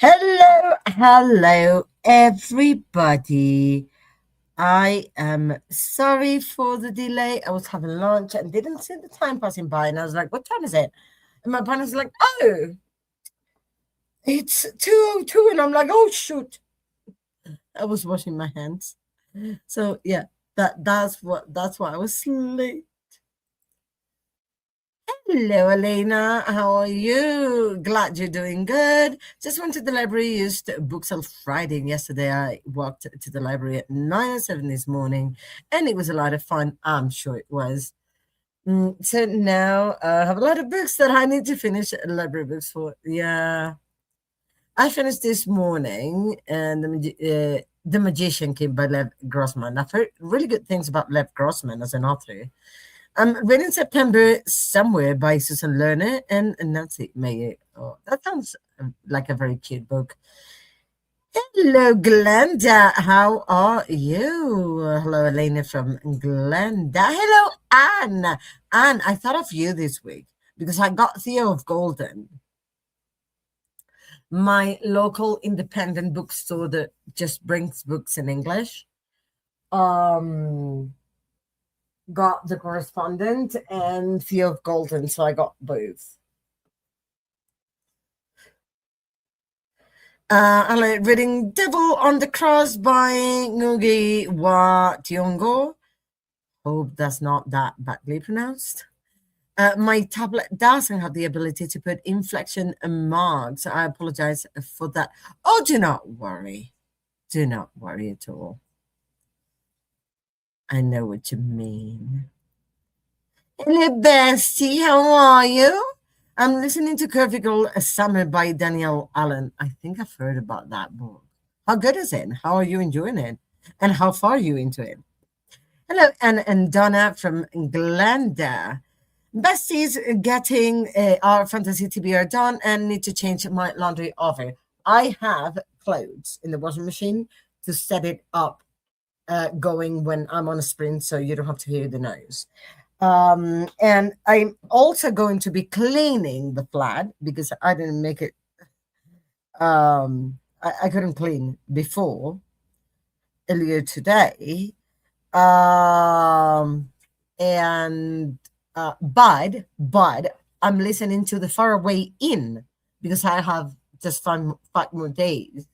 Hello, everybody. I am sorry for the delay. I was having lunch and didn't see the time passing by, and I was like, "What time is it?" And my partner's like, "Oh, it's 2:02," and I'm like, "Oh shoot!" I was washing my hands. So yeah, that's why I was late. Hello, Elena. How are you? Glad you're doing good. Just went to the library, used books on Friday. And yesterday, I walked to the library at 9:07 this morning, and it was a lot of fun. I'm sure it was. So now I have a lot of books that I need to finish library books for. Yeah. I finished this morning, and The Magician King by Lev Grossman. I've heard really good things about Lev Grossman as an author. Read in September Somewhere by Susan Lerner and Nancy Mayer. Oh, that sounds like a very cute book. Hello, Glenda. How are you? Hello, Elena from Glenda. Hello, Anne. Anne, I thought of you this week because I got Theo of Golden, my local independent bookstore that just brings books in English. Um, got The Correspondent and Theo of Golden, so I got both. I like reading Devil on the Cross by Ngugi Wa Thiong'o. Hope that's not that badly pronounced. My tablet doesn't have the ability to put inflection marks. I apologize for that. Oh, do not worry. Do not worry at all. I know what you mean. Hello, Bestie. How are you? I'm listening to Curvy Girl Summer by Danielle Allen. I think I've heard about that book. How good is it? How are you enjoying it? And how far are you into it? Hello, and Donna from Glenda. Bestie's getting our fantasy TBR done and need to change my laundry over. I have clothes in the washing machine to set it up going when I'm on a sprint so you don't have to hear the noise. And I'm also going to be cleaning the flat because I didn't make it. I couldn't clean before earlier today. Um, and but I'm listening to the Faraway Inn because I have just five more days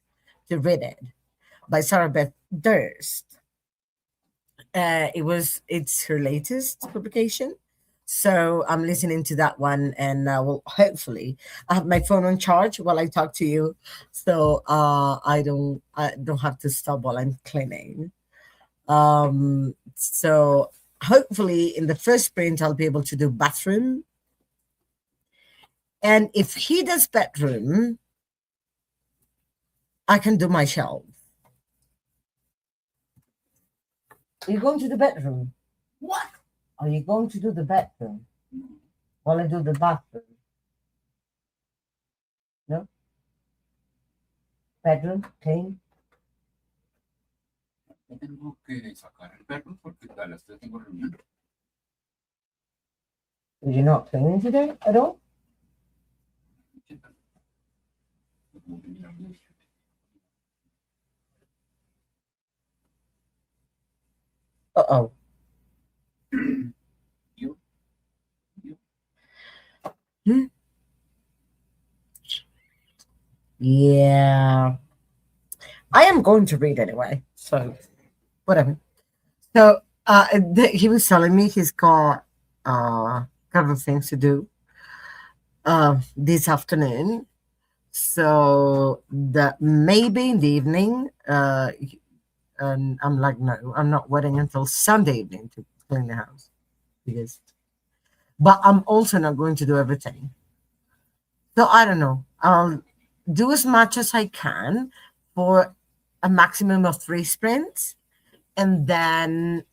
to read it by Sarah Beth Durst. It's her latest publication. So I'm listening to that one, and well, hopefully, I have my phone on charge while I talk to you, so I don't have to stop while I'm cleaning. So hopefully, in the first sprint, I'll be able to do bathroom, and if he does bedroom, I can do my shelf. Are you going to the bedroom? What? Are you going to do the bedroom while I do the bathroom? No? Bedroom, clean? Yo tengo que sacar el perro porque a las 3 tengo reunión. You're not cleaning today at all? Uh-oh. Hmm? Yeah. I am going to read anyway, so whatever. So he was telling me he's got a couple of things to do this afternoon. So that maybe in the evening, and I'm like, no, I'm not waiting until Sunday evening to clean the house because, but I'm also not going to do everything. So I don't know. I'll do as much as I can for a maximum of 3 sprints, and then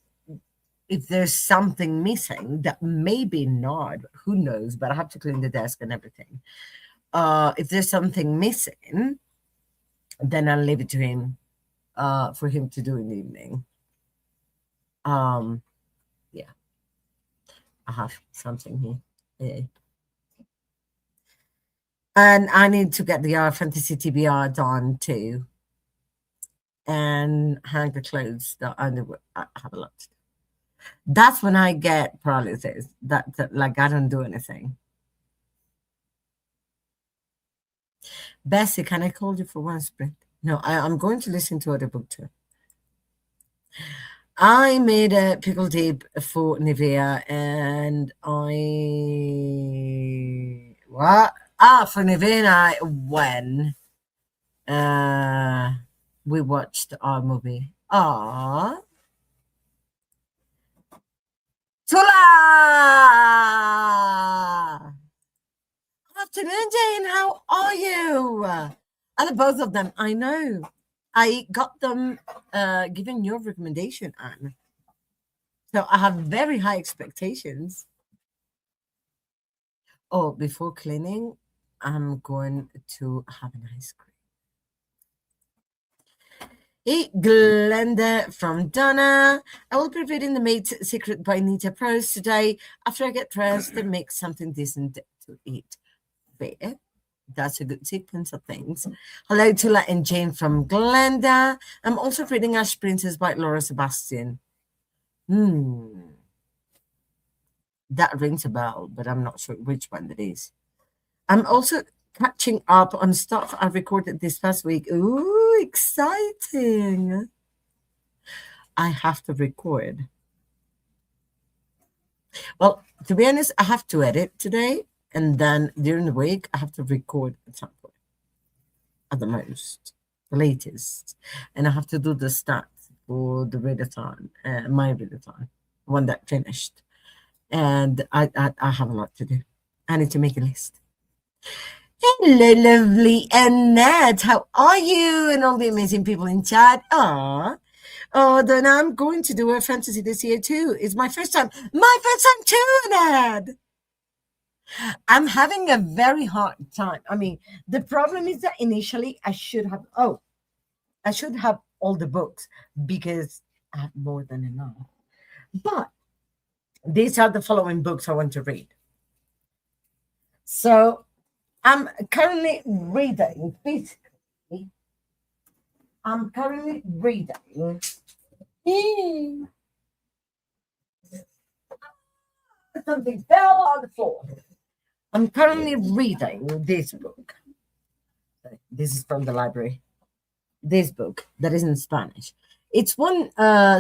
if there's something missing that maybe not, who knows? But I have to clean the desk and everything. If there's something missing, then I'll leave it to him for him to do in the evening. Yeah, I have something here. Yeah. And I need to get the fantasy TBR done too, and hang the clothes that I have a lot. That's when I get paralysis. That like I don't do anything. Bessie, can I call you for one sprint? No, I'm going to listen to other book too. I made a pickle dip for Nivea, and I what? Ah, for Nivea, and I when uh we watched our movie. Ah, Tula! Afternoon, Jane. How are you? And both of them, I know. I got them given your recommendation, Anne. So I have very high expectations. Oh, before cleaning, I'm going to have an ice cream. Hey, Glenda from Donna. I will be reading The Maid's Secret by Nita Prose today after I get dressed and make something decent to eat. Fair. That's a good sequence of things. Hello, Tula and Jane from Glenda. I'm also reading Ash Princess by Laura Sebastian. That rings a bell, but I'm not sure which one that is. I'm also catching up on stuff I recorded this past week. Ooh, exciting. I have to record. Well, to be honest, I have to edit today, and then during the week, I have to record at some point, at the most, the latest. And I have to do the stats for the readathon, my readathon, one that finished. And I have a lot to do. I need to make a list. Hello, lovely Annette. How are you? And all the amazing people in chat. Oh, then I'm going to do a fantasy this year too. It's my first time. My first time too, Annette. I'm having a very hard time. I mean, the problem is that initially I should have all the books because I have more than enough. But these are the following books I want to read. So I'm currently reading, basically, I'm currently reading. Something fell on the floor. I'm currently reading this book. This is from the library. This book that is in Spanish. It's won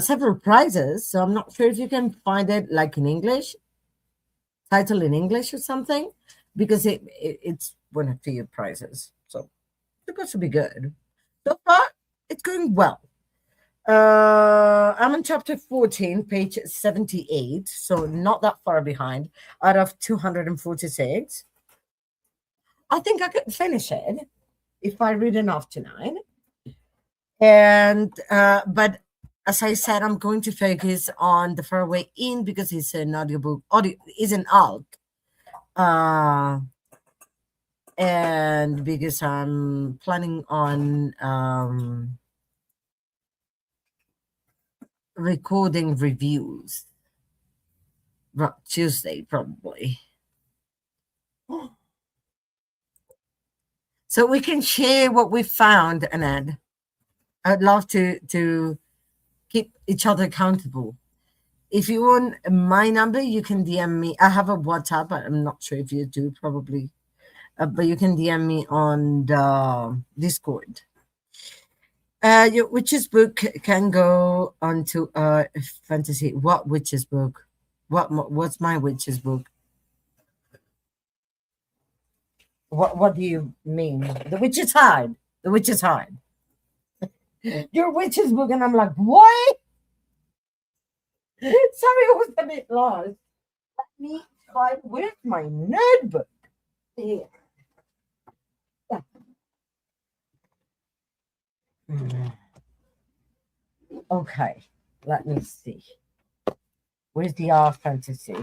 several prizes, so I'm not sure if you can find it like in English, title in English or something, because it's won a few prizes. So it's supposed to be good. So far, it's going well. I'm on chapter 14, page 78, so not that far behind out of 246. I think I could finish it if I read enough tonight. And but as I said, I'm going to focus on the Faraway Inn because it's an audiobook. Audio is an alt, and because I'm planning on recording reviews Tuesday probably, so we can share what we found. And Ed, I'd love to keep each other accountable. If you want my number, you can DM me. I have a WhatsApp, but I'm not sure if you do, probably. But you can DM me on the Discord. Your witch's book can go onto fantasy. What witch's book? What's my witch's book? What do you mean? The witch's hide. The witch's hide. Your witch's book, and I'm like, what? Sorry, I was a bit lost. Let me try. Where's my notebook? Here. Yeah. Okay, let me see. Where's the R fantasy?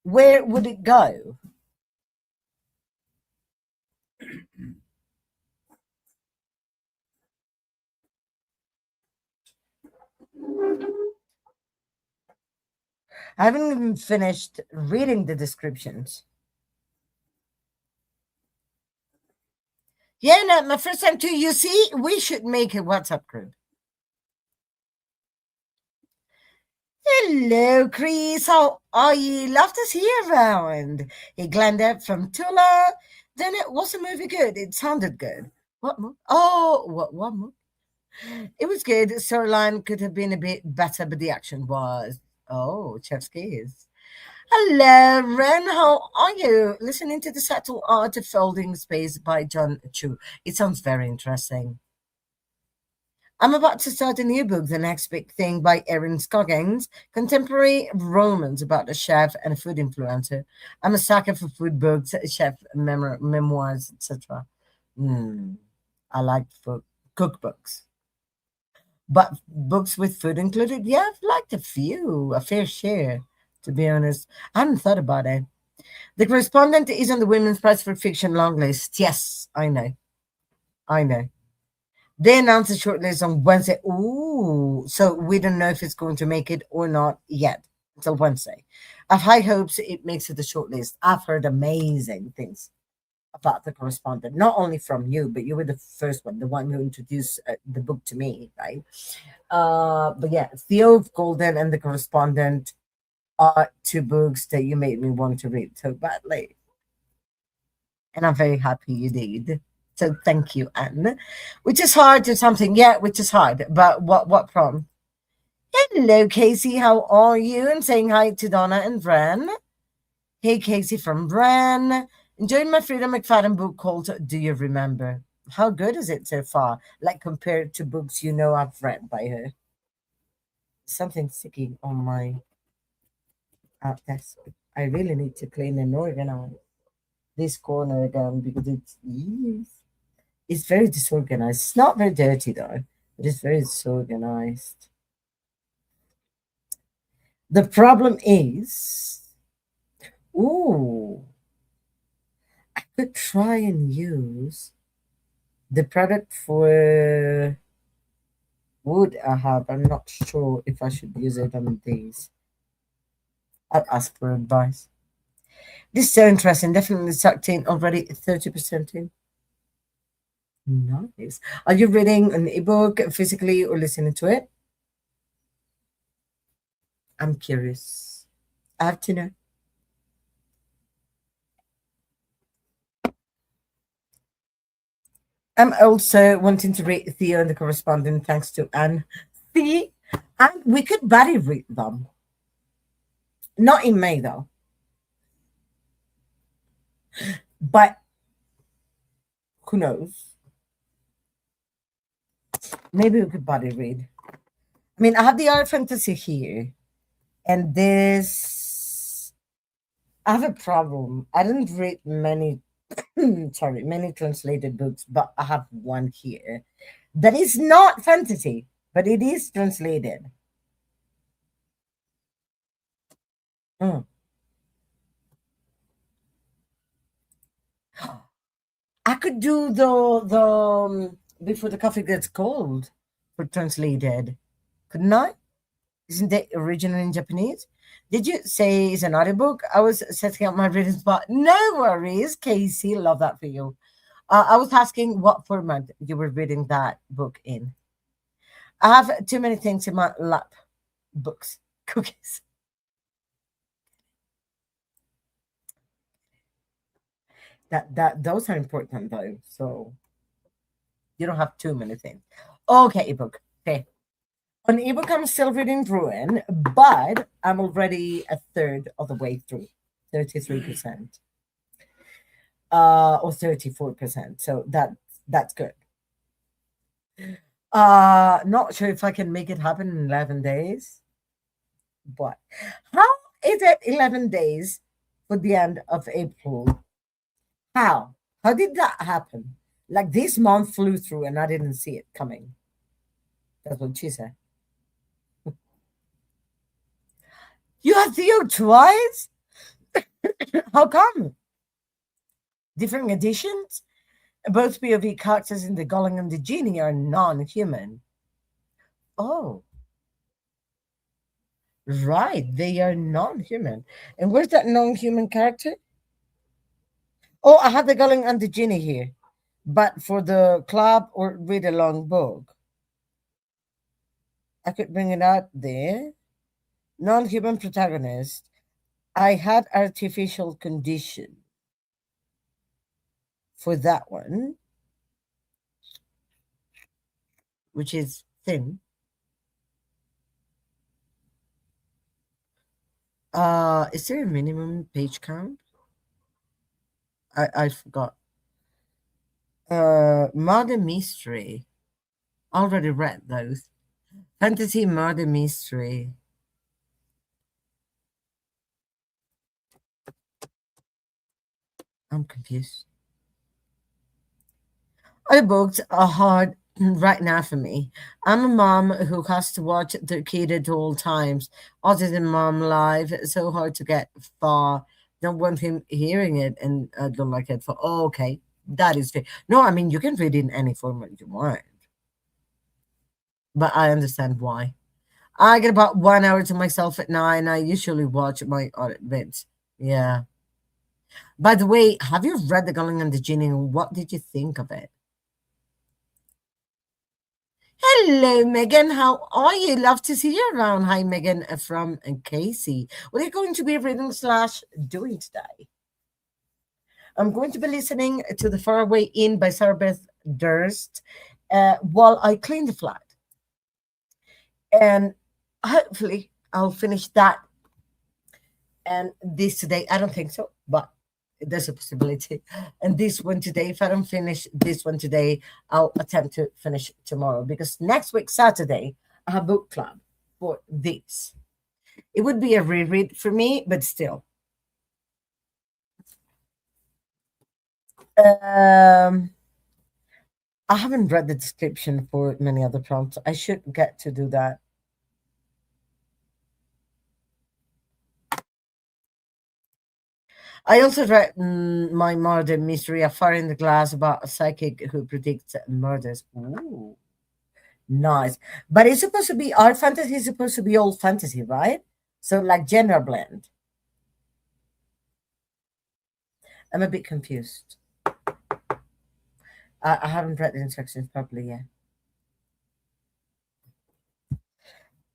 Where would it go? I haven't even finished reading the descriptions. Yeah, no, my first time too. You see, we should make a WhatsApp group. Hello, Chris. How are you? Love to see you around. He glanced up from Tula. Then it was a movie good. It sounded good. What movie? Oh, what movie? It was good. Storyline could have been a bit better, but the action was. Oh, chef's kiss. Hello, Ren. How are you? Listening to the subtle art of folding space by John Chu. It sounds very interesting. I'm about to start a new book, The Next Big Thing by Erin Scoggins, contemporary romance about a chef and a food influencer. I'm a sucker for food books, chef memoirs, etc. Hmm. I like food cookbooks. But books with food included, yeah, I've liked a fair share, to be honest. I hadn't thought about it. The correspondent is on the Women's Prize for Fiction long list. Yes, I know. I know. They announced the shortlist on Wednesday. Ooh, so we don't know if it's going to make it or not yet until Wednesday. I have high hopes it makes it the shortlist. I've heard amazing things about the correspondent, not only from you, but you were the first one, the one who introduced the book to me, right? But yeah, Theo Golden and the correspondent are two books that you made me want to read so badly, and I'm very happy you did. So thank you, Anne. Which is hard or something, yeah, which is hard. But what from? Hello, Casey. How are you? And saying hi to Donna and Bran. Hey, Casey from Bran. Enjoying my Frida McFadden book called Do You Remember? How good is it so far? Like compared to books you know I've read by her. Something sticky on my desk. I really need to clean and organize this corner again because it's very disorganized. It's not very dirty though, but it's very disorganized. The problem is, ooh, I could try and use the product for wood I have. I'm not sure if I should use it on these. I'll ask for advice. This is so interesting. Definitely sucked in already 30% in. Nice. Are you reading an ebook physically or listening to it? I'm curious. I have to know. I'm also wanting to read Theo and the Correspondent thanks to Anne. See, and we could buddy read them. Not in May though, but who knows? Maybe we could buddy read. I mean, I have the art fantasy here, and this. I have a problem. I didn't read many, sorry, many translated books, but I have one here that is not fantasy, but it is translated. Mm. I could do the before the coffee gets cold for translated, couldn't I? Isn't that original in Japanese? Did you say it's an audiobook? I was setting up my reading spot. No worries, Casey. Love that for you. I was asking what format you were reading that book in. I have too many things in my lap. Books, cookies. That those are important though. So you don't have too many things. Okay, ebook. Okay. On ebook, I'm still reading Ruin, but I'm already a third of the way through, 33%, or 34%. So that's good. Not sure if I can make it happen in 11 days, but how is it 11 days for the end of April? How? How did that happen? Like this month flew through and I didn't see it coming. That's what she said. You had Theo twice? How come? Different editions? Both POV characters in the Golem and the Genie are non-human. Oh, Right, they are non-human. And where's that non-human character? Oh, I have the Gulling and the Genie here. But for the club or read a long book, I could bring it out there. Non-human protagonist. I had artificial condition for that one, which is thin. Is there a minimum page count? I forgot. Murder mystery. Already read those. Fantasy murder mystery. I'm confused. Other books are hard right now for me. I'm a mom who has to watch their kid at all times. Autism mom live, so hard to get far. Don't want him hearing it and I don't like it for oh, okay. That is fair. No, I mean you can read it in any format you want, but I understand why. I get about 1 hour to myself at night and I usually watch my audit bits. Yeah. By the way, have you read The Gulling and the Genie? What did you think of it? Hello, Megan. How are you? Love to see you around. Hi, Megan from Casey. What are you going to be reading slash doing today? I'm going to be listening to The Faraway Inn by Sarah Beth Durst while I clean the flat. And hopefully I'll finish that and this today. I don't think so, but there's a possibility. And this one today, if I don't finish this one today, I'll attempt to finish tomorrow because next week, Saturday, I have book club for this. It would be a reread for me, but still. Um, I haven't read the description for many other prompts. I should get to do that. I also read my murder mystery, A Fire in the Glass, about a psychic who predicts murders. Ooh. Nice. But it's supposed to be our fantasy is supposed to be old fantasy, right? So like gender blend. I'm a bit confused. I haven't read the instructions properly yet.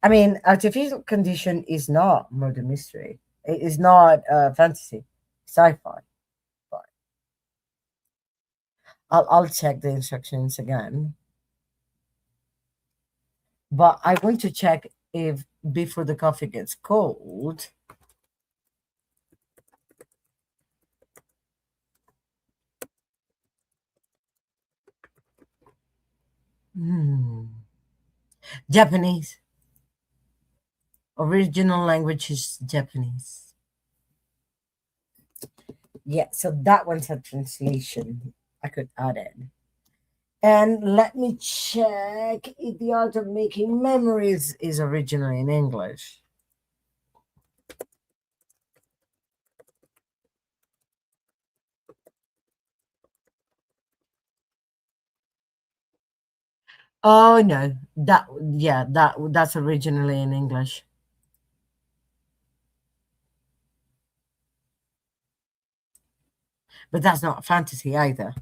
I mean, artificial condition is not murder mystery. It is not fantasy, sci-fi. But I'll check the instructions again. But I want to check if before the coffee gets cold. Hmm. Japanese. Original language is Japanese. Yeah, so that one's a translation. I could add it. And let me check if The Art of Making Memories is originally in English. Oh no, that's originally in English. But that's not fantasy either.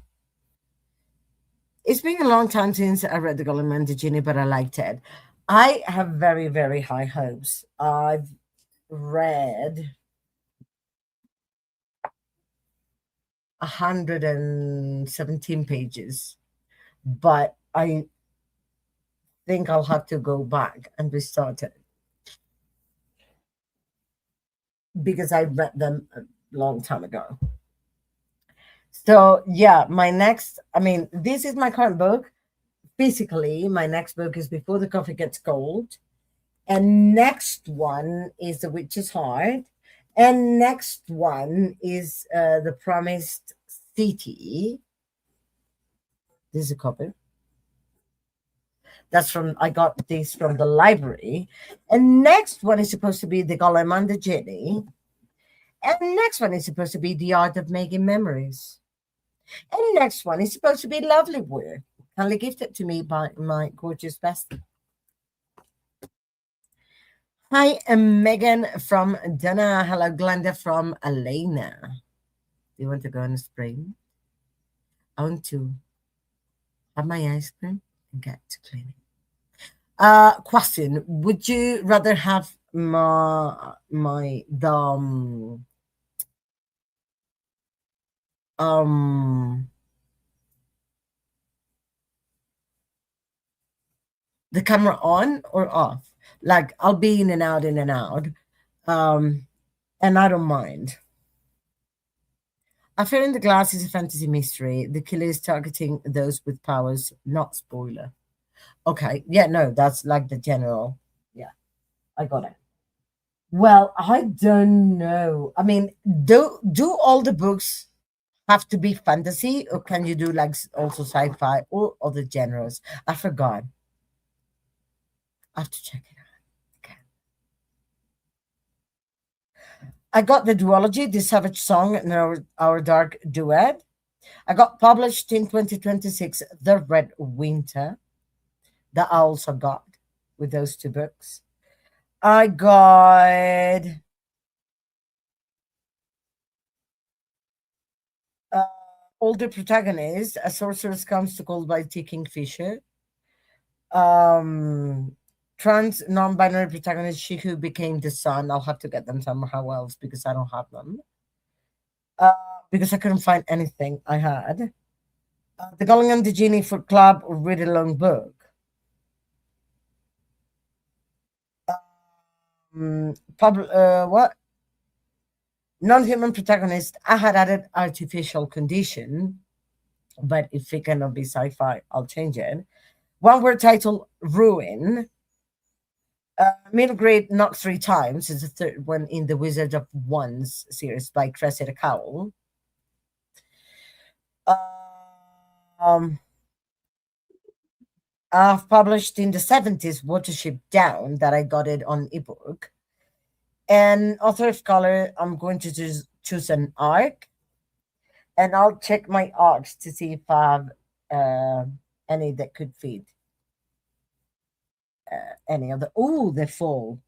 It's been a long time since I read The Golem and the Genie, but I liked it. I have very, very high hopes. I've read 117 pages, but I think I'll have to go back and restart it because I read them a long time ago. So yeah, I mean, this is my current book. Physically, my next book is Before the Coffee Gets Cold. And next one is The Witch's Heart. And next one is The Promised City. This is a copy. I got this from the library. And next one is supposed to be The Golem and the Genie. And the next one is supposed to be The Art of Making Memories. And next one is supposed to be Lovely Weir, kindly gifted to me by my gorgeous bestie. Hi, I'm Megan from Donna. Hello, Glenda from Elena. Do you want to go on a spring? I want to have my ice cream and get to cleaning. Question: would you rather have um the camera on or off? Like I'll be in and out, um, and I don't mind. Affair in the Glass is a fantasy mystery. The killer is targeting those with powers, not spoiler. Okay, yeah, no, that's like the general. Yeah, I got it. Well, I don't know. I mean, do all the books have to be fantasy, or can you do like also sci-fi or other genres? I forgot. I have to check it out. Okay. I got the duology, The Savage Song, and Our Dark Duet. I got published in 2026, The Red Winter, that I also got with those two books. I got uh, Older Protagonist, A Sorceress Comes to Call by T. Kingfisher. Um, Trans non-binary protagonist, She Who Became the Sun. I'll have to get them somehow else because I don't have them. Uh, because I couldn't find anything I had. The Going on the Genie for Club Read Along book. What? Non-human protagonist. I had added artificial condition, but if it cannot be sci-fi, I'll change it. One word title: Ruin. Middle grade, not three times. Is the third one in the Wizard of Wands series by Cressida Cowell. Um, I've published in the 70s Watership Down that I got it on ebook. And author of color, I'm going to choose an arc, and I'll check my arcs to see if I have uh, any that could fit any of the. Oh, the fall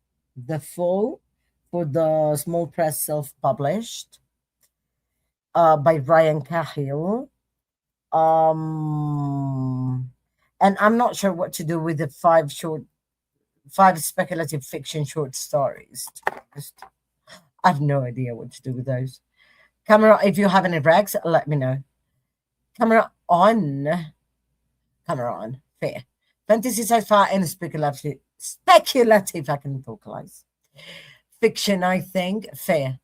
for the small press self-published by Ryan Cahill. Um, and I'm not sure what to do with the five speculative fiction short stories. Just, I have no idea what to do with those. Camera, if you have any regs, let me know. Camera on. Camera on. Fair. Fantasy, sci-fi, and speculative. Speculative, I can vocalize. Fiction, I think. Fair.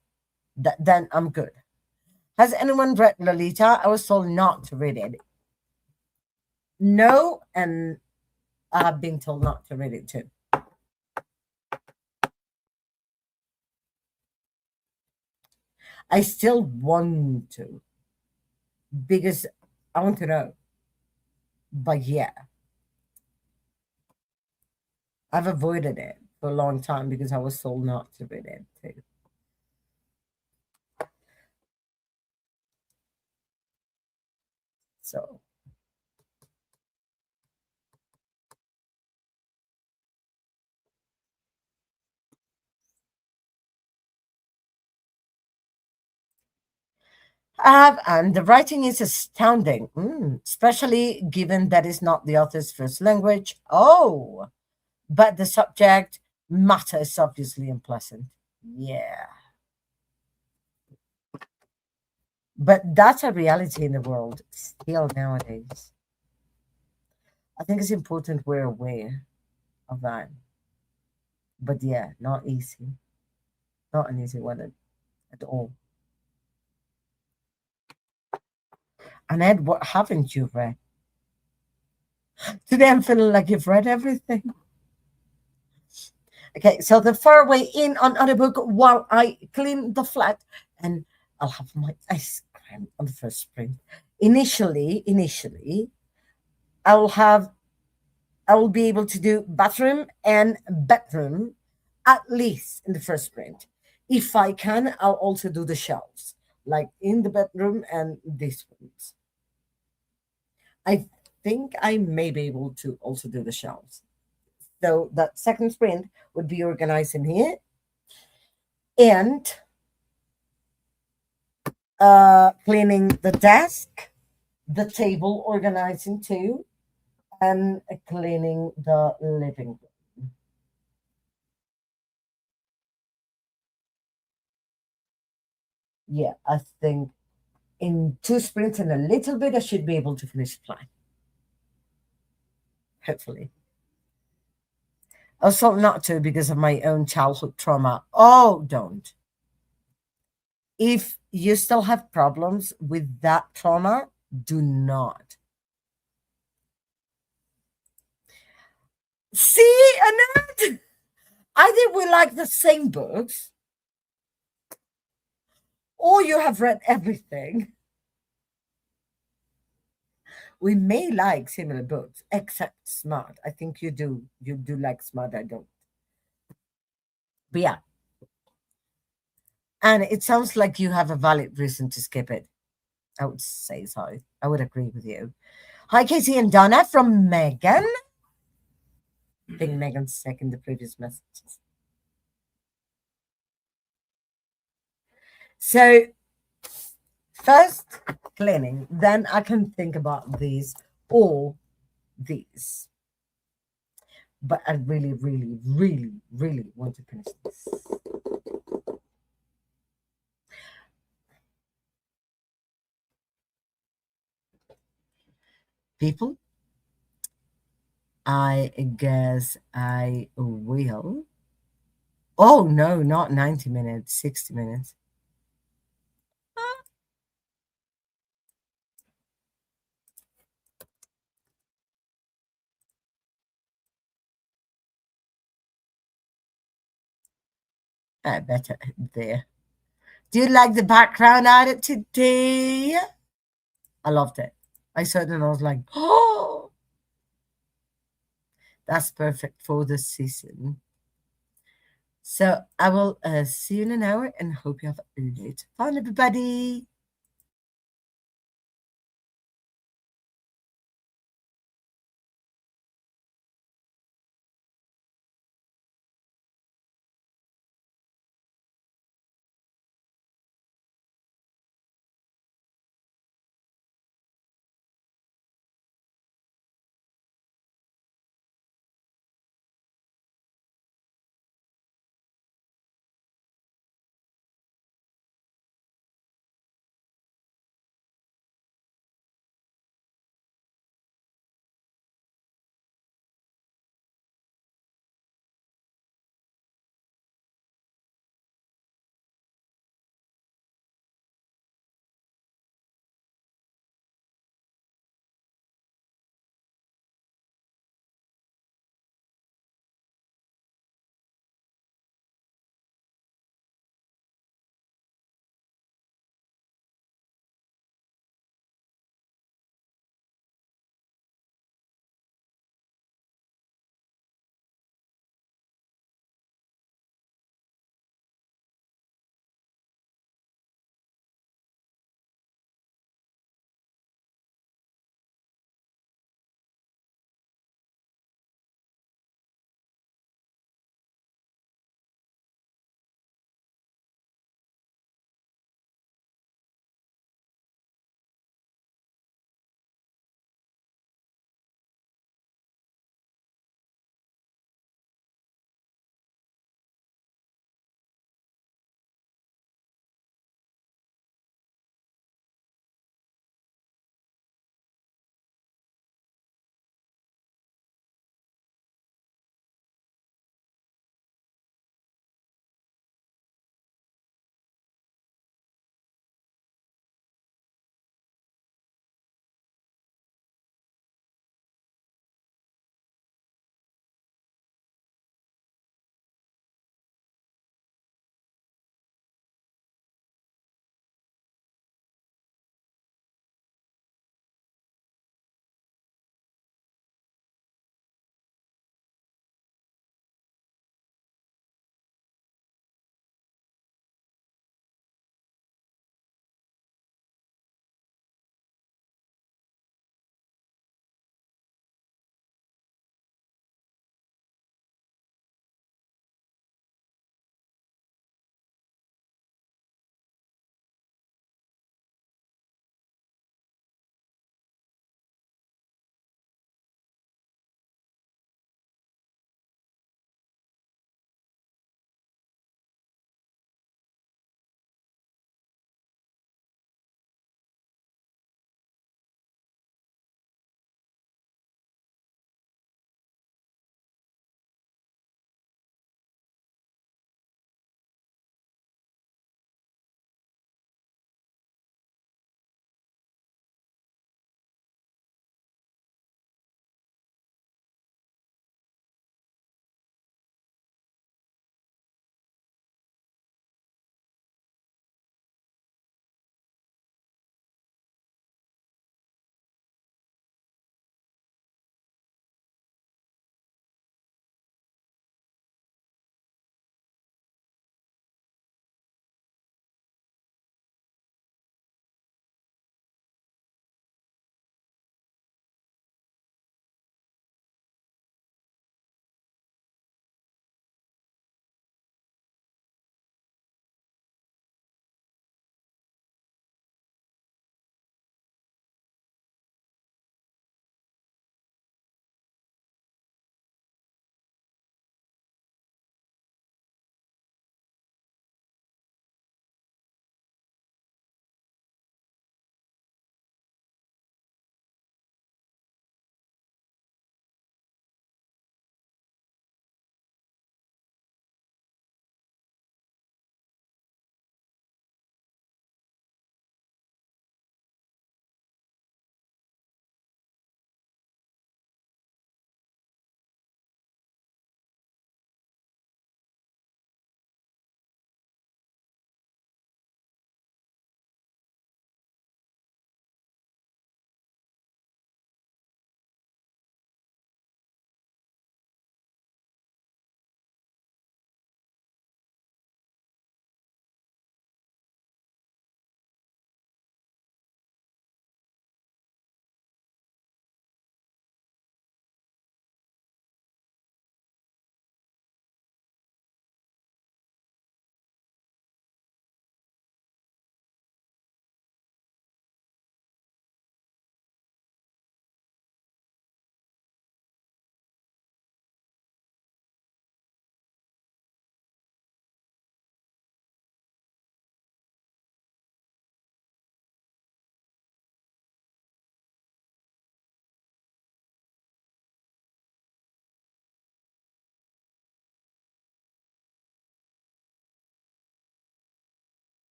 Then I'm good. Has anyone read Lolita? I was told not to read it. No, and I have been told not to read it too. I still want to because I want to know. But yeah, I've avoided it for a long time because I was told not to read it too. So, and the writing is astounding, especially given that it's not the author's first language. Oh, but the subject matter is obviously unpleasant. Yeah, but that's a reality in the world still nowadays. I think it's important we're aware of that. But yeah, not easy. Not an easy one at all. And Ed, what haven't you read? Today I'm feeling like you've read everything. Okay, so the far way in on audiobook while I clean the flat, and I'll have my ice cream on the first sprint. Initially, I'll have I will be able to do bathroom and bedroom at least in the first sprint. If I can, I'll also do the shelves, like in the bedroom and this ones. I think I may be able to also do the shelves. So that second sprint would be organizing here and cleaning the desk, the table organizing too, and cleaning the living room. Yeah, I think in two sprints and a little bit, I should be able to finish the plan. Hopefully. Also, not to because of my own childhood trauma. Oh, don't. If you still have problems with that trauma, do not. See, Annette? Either we like the same books or you have read everything. We may like similar books, except Smart. I think you do. You do like Smart. I don't. But yeah. And it sounds like you have a valid reason to skip it. I would say so. I would agree with you. Hi, Casey and Donna from Megan. I think Megan's second the previous messages. So first cleaning, then I can think about these or these. But I really, really, really, really want to finish this. People, I guess I will. Oh no, not 90 minutes, 60 minutes. I better there. Do you like the background added today? I loved it. I saw it and I was like, oh, that's perfect for this season. So I will see you in an hour and hope you have a great fun, everybody.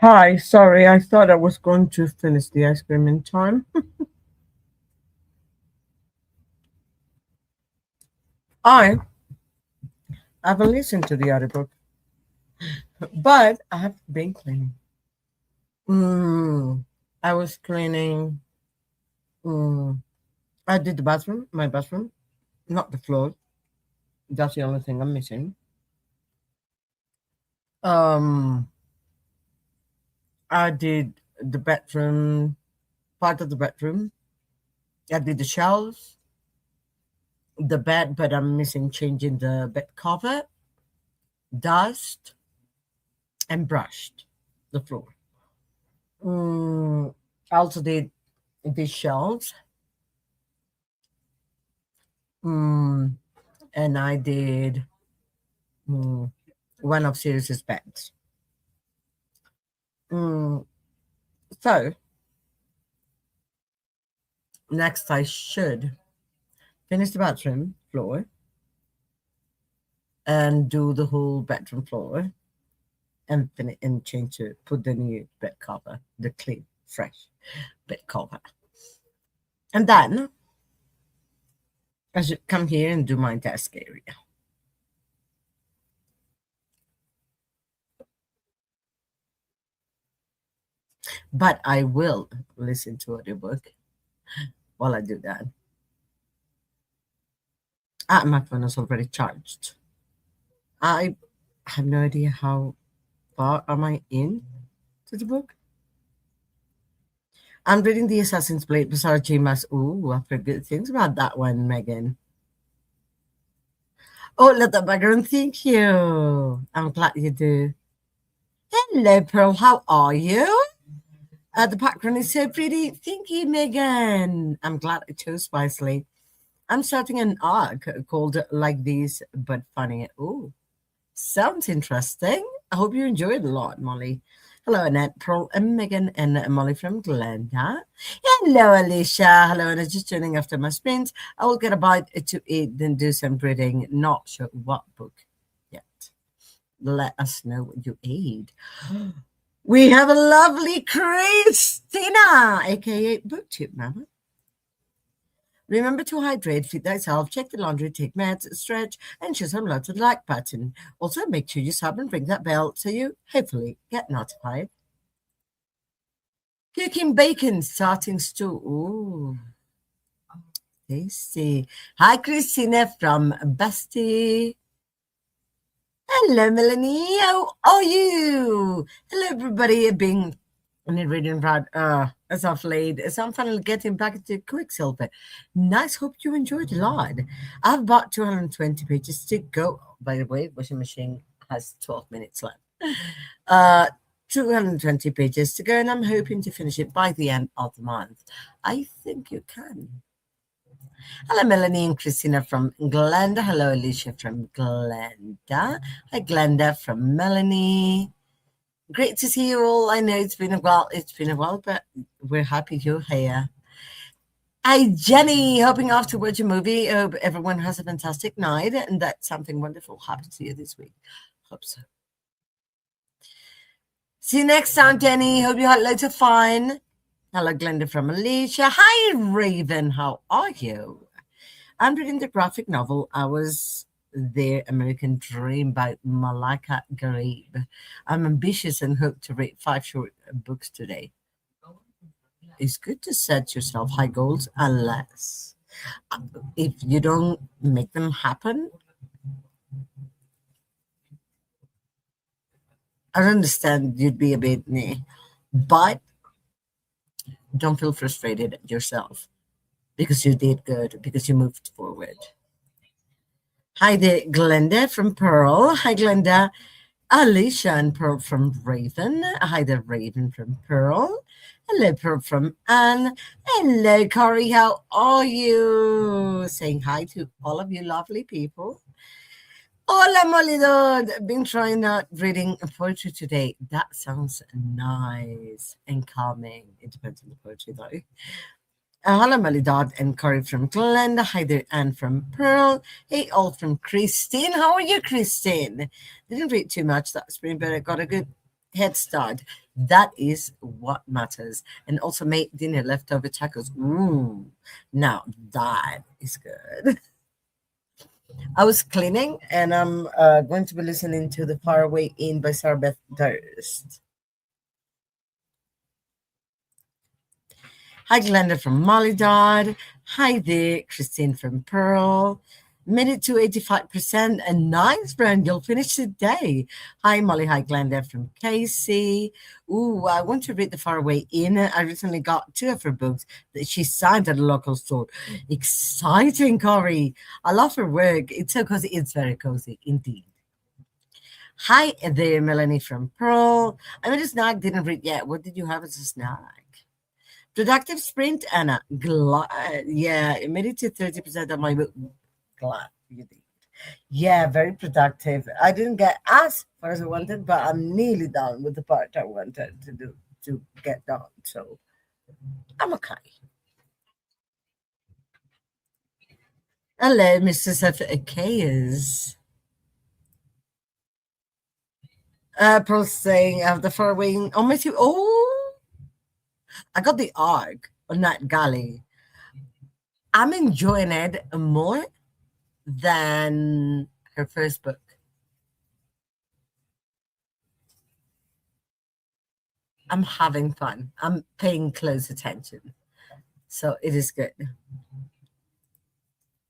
Hi, sorry, I thought I was going to finish the ice cream in time. I haven't listened to the audiobook, but I have been cleaning. Mm, I was cleaning. Mm, I did the bathroom, my bathroom, not the floor. That's the only thing I'm missing. Um, I did the bedroom, part of the bedroom. I did the shelves, the bed, but I'm missing changing the bed cover, dust, and brushed the floor. I also did the shelves, mm, and I did mm, one of Sirius's beds. Mm, so next, I should finish the bathroom floor and do the whole bedroom floor and finish and change to put the new bed cover, the clean, fresh bed cover, and then I should come here and do my desk area. But I will listen to audiobook while I do that. Ah, my phone is already charged. I have no idea how far am I in to the book. I'm reading The Assassin's Blade Bizarre Jamas. Ooh, I've heard good things about that one, Megan. Oh, let the background. Thank you. I'm glad you do. Hello, Pearl. How are you? The background is so pretty. Thank you, Megan. I'm glad I chose wisely. I'm starting an arc called Like These But Funny. Ooh, sounds interesting. I hope you enjoyed a lot, Molly. Hello, Annette, Pearl, and Megan, and Molly from Glenda. Hello, Alicia. Hello, and I'm just turning after my sprint. I will get a bite to eat, then do some reading. Not sure what book yet. Let us know what you ate. We have a lovely Christina, aka BookTube Mama. Remember to hydrate, feed thyself, check the laundry, take meds, stretch, and show some love to the like button. Also, make sure you sub and ring that bell so you hopefully get notified. Cooking bacon, starting stew. Ooh, tasty. Hi, Christina from Basti. Hello, Melanie. How are you? Hello, everybody. Being reading about as of late, as I'm finally getting back into Quicksilver. Nice. Hope you enjoyed a lot. I've about 220 pages to go. By the way, washing machine has 12 minutes left. Uh, 220 pages to go, and I'm hoping to finish it by the end of the month. I think you can. Hello, Melanie and Christina from Glenda. Hello, Alicia from Glenda. Hi, Glenda from Melanie. Great to see you all. I know it's been a while. It's been a while, but we're happy you're here. Hi, Jenny. Hoping after watch a movie, hope everyone has a fantastic night and that something wonderful happens to you this week. Hope so. See you next time, Jenny. Hope you had loads of fun. Hello, Glenda from Alicia. Hi, Raven. How are you? I'm reading the graphic novel I Was Their American Dream by Malika Gharib. I'm ambitious and hope to read 5 short books today. It's good to set yourself high goals unless if you don't make them happen. I understand you'd be a bit nah, but don't feel frustrated at yourself because you did good, because you moved forward. Hi there, Glenda from Pearl. Hi, Glenda. Alicia and Pearl from Raven. Hi there, Raven from Pearl. Hello, Pearl from Anne. Hello, Corey. How are you? Saying hi to all of you lovely people. Hola, Molidor. I've been trying out reading poetry today. That sounds nice and calming. It depends on the poetry, though. Hello, Melidad and Corey from Glenda. Hi there, Anne from Pearl. Hey, all from Christine. How are you, Christine? Didn't read too much that spring, but I got a good head start. That is what matters. And also made dinner leftover tacos. Now that is good. I was cleaning and I'm going to be listening to The Faraway Inn by Sarah Beth Durst. Hi, Glenda from Molly. Hi there, Christine from Pearl. Made it to 85%. And nice, friend. You'll finish today. Hi, Molly. Hi, Glenda from Casey. Ooh, I want to read The Faraway Inn. I recently got two of her books that she signed at a local store. Exciting, Corey. I love her work. It's so cozy. It's very cozy, indeed. Hi there, Melanie from Pearl. I made a snack, didn't read yet. What did you have as a snack? Productive sprint, Anna. Glad, yeah, it made it to 30% of my book. Glad you did. Yeah, very productive. I didn't get as far as I wanted, but I'm nearly done with the part I wanted to do to get done. So I'm okay. Hello, Mr. Zacchaeus. Pearl saying the following on my two. Oh, I got the arc on that galley. I'm enjoying it more than her first book. I'm having fun. I'm paying close attention. So it is good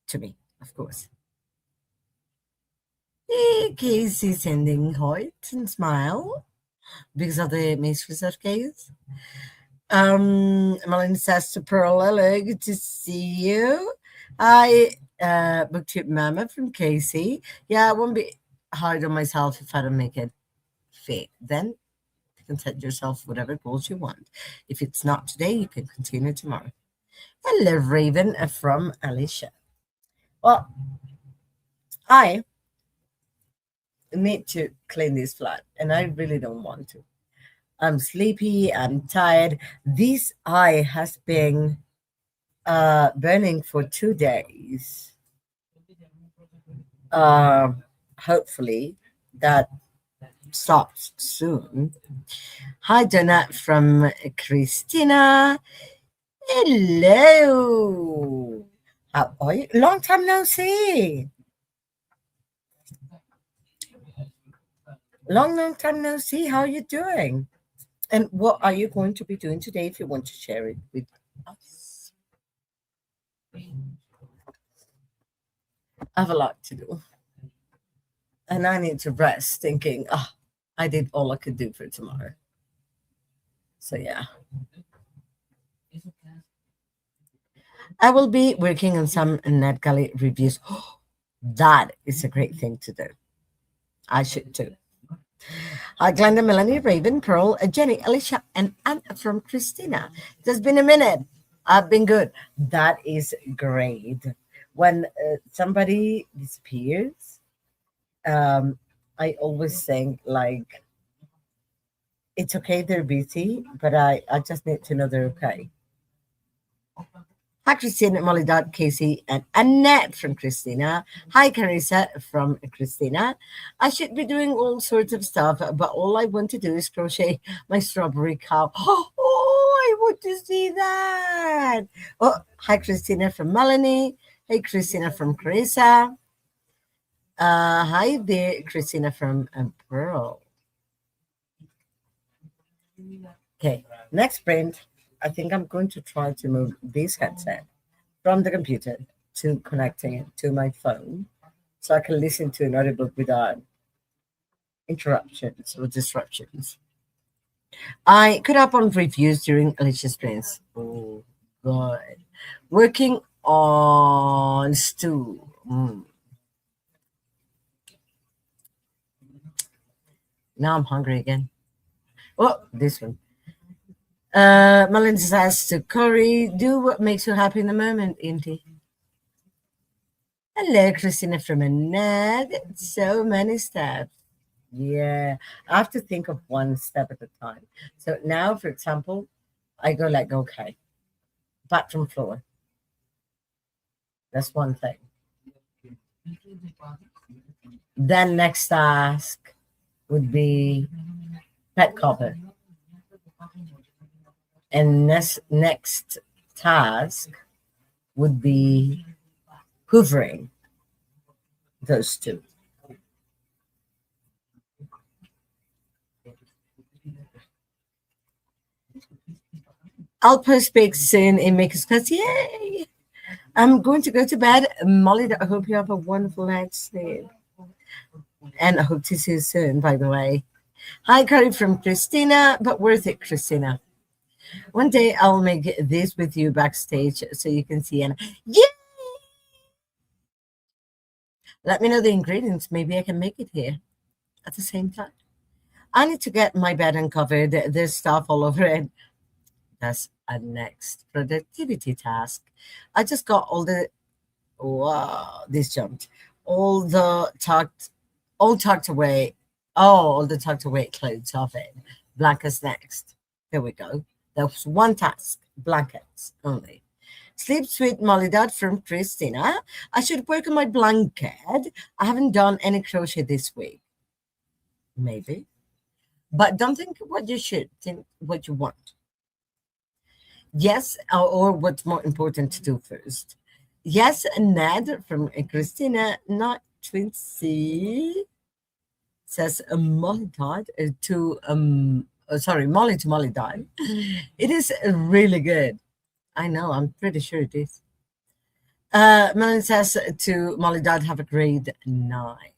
to me, of course. Casey sending heart and smile because of the mistress of case. Melanie says to Pearl, hello, good to see you. I booked tip Mama from Casey. Yeah, I won't be hard on myself if I don't make it fit. Then you can set yourself whatever goals you want. If it's not today, you can continue tomorrow. Hello, Raven from Alicia. Well, I need to clean this flat, and I really don't want to. I'm sleepy, I'm tired. This eye has been burning for 2 days. Uh, Hopefully that stops soon. Hi, Donut from Christina. Hello. How are you? Long time no see. Long time no see. How are you doing? And what are you going to be doing today if you want to share it with us? I have a lot to do. And I need to rest thinking, I did all I could do for tomorrow. So, yeah. I will be working on some NetGalley reviews. That is a great thing to do. I should too. Hi, Glenda, Melanie, Raven, Pearl, Jenny, Alicia, and Anne from Christina. It has been a minute. I've been good. That is great. When somebody disappears, I always think like it's okay they're busy, but I just need to know they're okay. Hi, Christina, Molly, Dot, Casey, and Annette from Christina. Hi, Carissa from Christina. I should be doing all sorts of stuff, but all I want to do is crochet my strawberry cow. Oh, I want to see that. Oh, hi, Christina from Melanie. Hey, Christina from Carissa. Hi there, Christina from Pearl. Okay, next print. I think I'm going to try to move this headset from the computer to connecting it to my phone so I can listen to an audiobook without interruptions or disruptions. I caught up on reviews during Alicia's sprints. Oh, good. Working on stew. Now I'm hungry again. Oh, this one. Melinda says to Corey, do what makes you happy in the moment, Inti. Hello, Christina from Annette. So many steps. Yeah, I have to think of one step at a time. So now, for example, I go like, okay, bathroom floor. That's one thing. Then next task would be pet cover. And next task would be hoovering those two. I'll post pics soon in Maker's Class. Yay! I'm going to go to bed. Molly, I hope you have a wonderful night's sleep. And I hope to see you soon, by the way. Hi, Carrie from Christina, but worth it, Christina. One day I'll make this with you backstage so you can see. And yeah, let me know the ingredients. Maybe I can make it here at the same time. I need to get my bed uncovered. There's stuff all over it. That's a next productivity task. I just got all the wow, this jumped. All the tucked all tucked away. Oh, all the tucked away clothes off it. Blankets next. There we go. That was one task. Blankets only. Sleep sweet Molly Dad from Christina. I should work on my blanket. I haven't done any crochet this week. Maybe. But don't think what you should, think what you want. Yes, or what's more important to do first. Yes, Ned from Christina, not Twincy, says Molly died to sorry, Molly to Molly died. It is really good. I know, I'm pretty sure it is. Melanie says to Molly Dad, have a great night.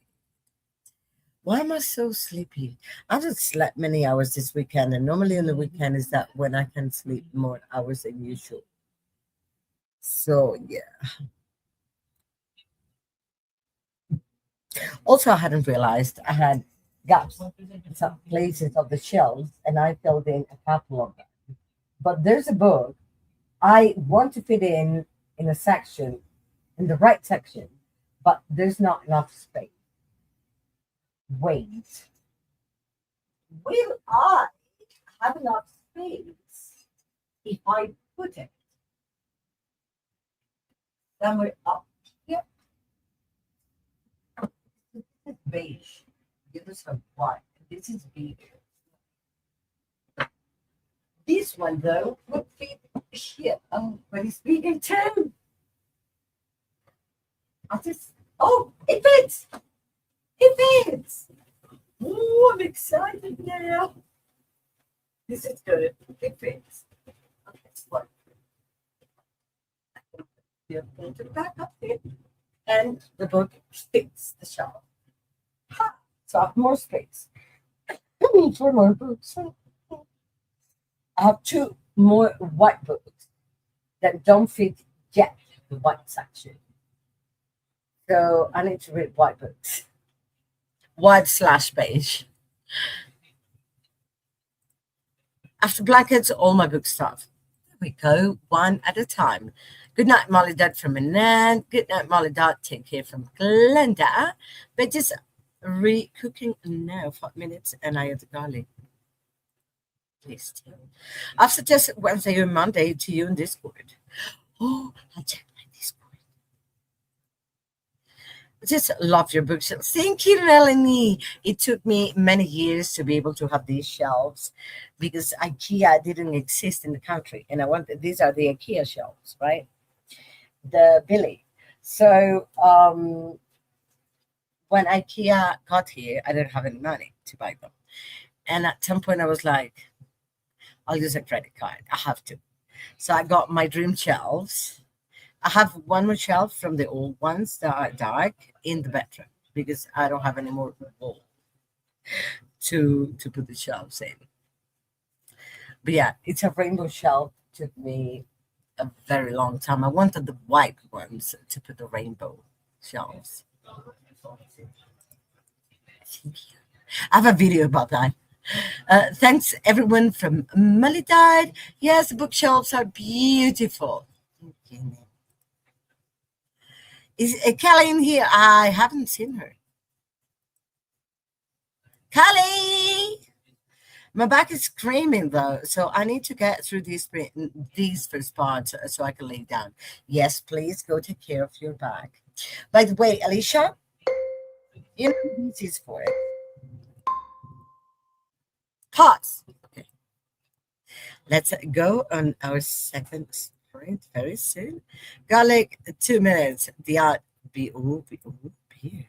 Why am I so sleepy? I just slept many hours this weekend, and normally on the weekend is that when I can sleep more hours than usual. So yeah. Also, I hadn't realized I had gaps in some places of the shelves, and I filled in a couple of them. But there's a book I want to fit in a section, in the right section, but there's not enough space. Wait, will I have enough space if I put it somewhere up here? This is beige. The others are white. This is bigger. This one, though, would fit here. Oh, but it's bigger too. Oh, it fits. It fits. Oh, I'm excited now. This is good. It fits. Okay, so we're going to back up here. And the book fits the shelf. Ha! So I have more space. For more books. I have two more white books that don't fit yet the white section. So I need to read white books. White slash beige. After blankets, all my book stuff. There we go, one at a time. Good night, Molly Dad from Annette. Good night, Molly Dad. Take care from Glenda. But just re-cooking now, 5 minutes, and I add the garlic. Please. I've suggested Wednesday or Monday to you in Discord. Oh, I'll check my Discord. Just love your bookshelves. Thank you, Melanie. It took me many years to be able to have these shelves because IKEA didn't exist in the country. And I wanted, these are the IKEA shelves, right? The Billy. So when IKEA got here, I didn't have any money to buy them. And at some point I was like, I'll use a credit card. I have to. So I got my dream shelves. I have one more shelf from the old ones that are dark in the bedroom because I don't have any more wall to put the shelves in. But yeah, it's a rainbow shelf. Took me a very long time. I wanted the white ones to put the rainbow shelves. I have a video about that. Thanks everyone from Malidide. Yes, the bookshelves are beautiful. Is Kelly in here? I haven't seen her. Kelly! My back is screaming though, so I need to get through these first parts so I can lay down. Yes, please go take care of your back. By the way, Alicia, you know this is for it. Pause. Okay, let's go on our second sprint very soon. Got like 2 minutes. The art be oh, be oh, beer.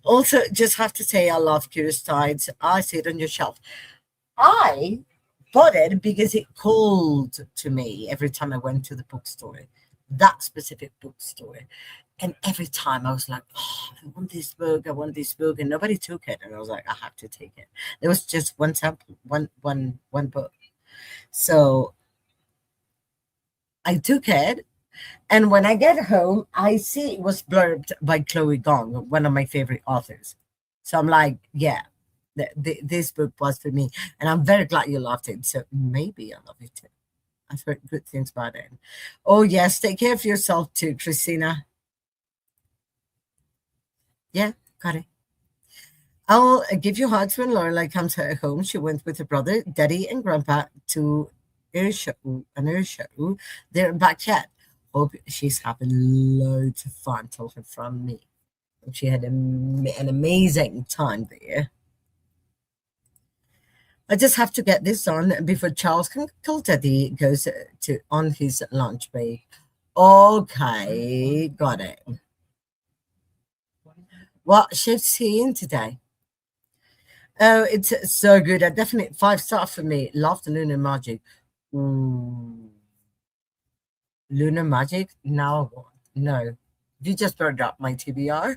Also, just have to say, I love Curious Tides. I see it on your shelf. I bought it because it called to me every time I went to the bookstore, that specific bookstore. And every time I was like, oh, I want this book, I want this book, and nobody took it. And I was like, I have to take it. There was just one sample, one book. So I took it, and when I get home, I see it was blurbed by Chloe Gong, one of my favorite authors. So I'm like, yeah, this book was for me, and I'm very glad you loved it. So maybe I love it too. I've heard good things about it. Oh yes, take care of yourself too, Christina. Yeah, got it. I'll give you hugs when Lorelai comes home. She went with her brother, daddy, and grandpa to an show. They're back yet. Hope she's having loads of fun. Told her from me. She had an amazing time there. I just have to get this on before Charles Uncle Daddy goes to on his lunch break. Okay, got it. What shift's he in today? Oh, it's so good. A definite 5 star for me. Love the Lunar Magic. Ooh, Lunar Magic? Now what? No. You just burned up my TBR.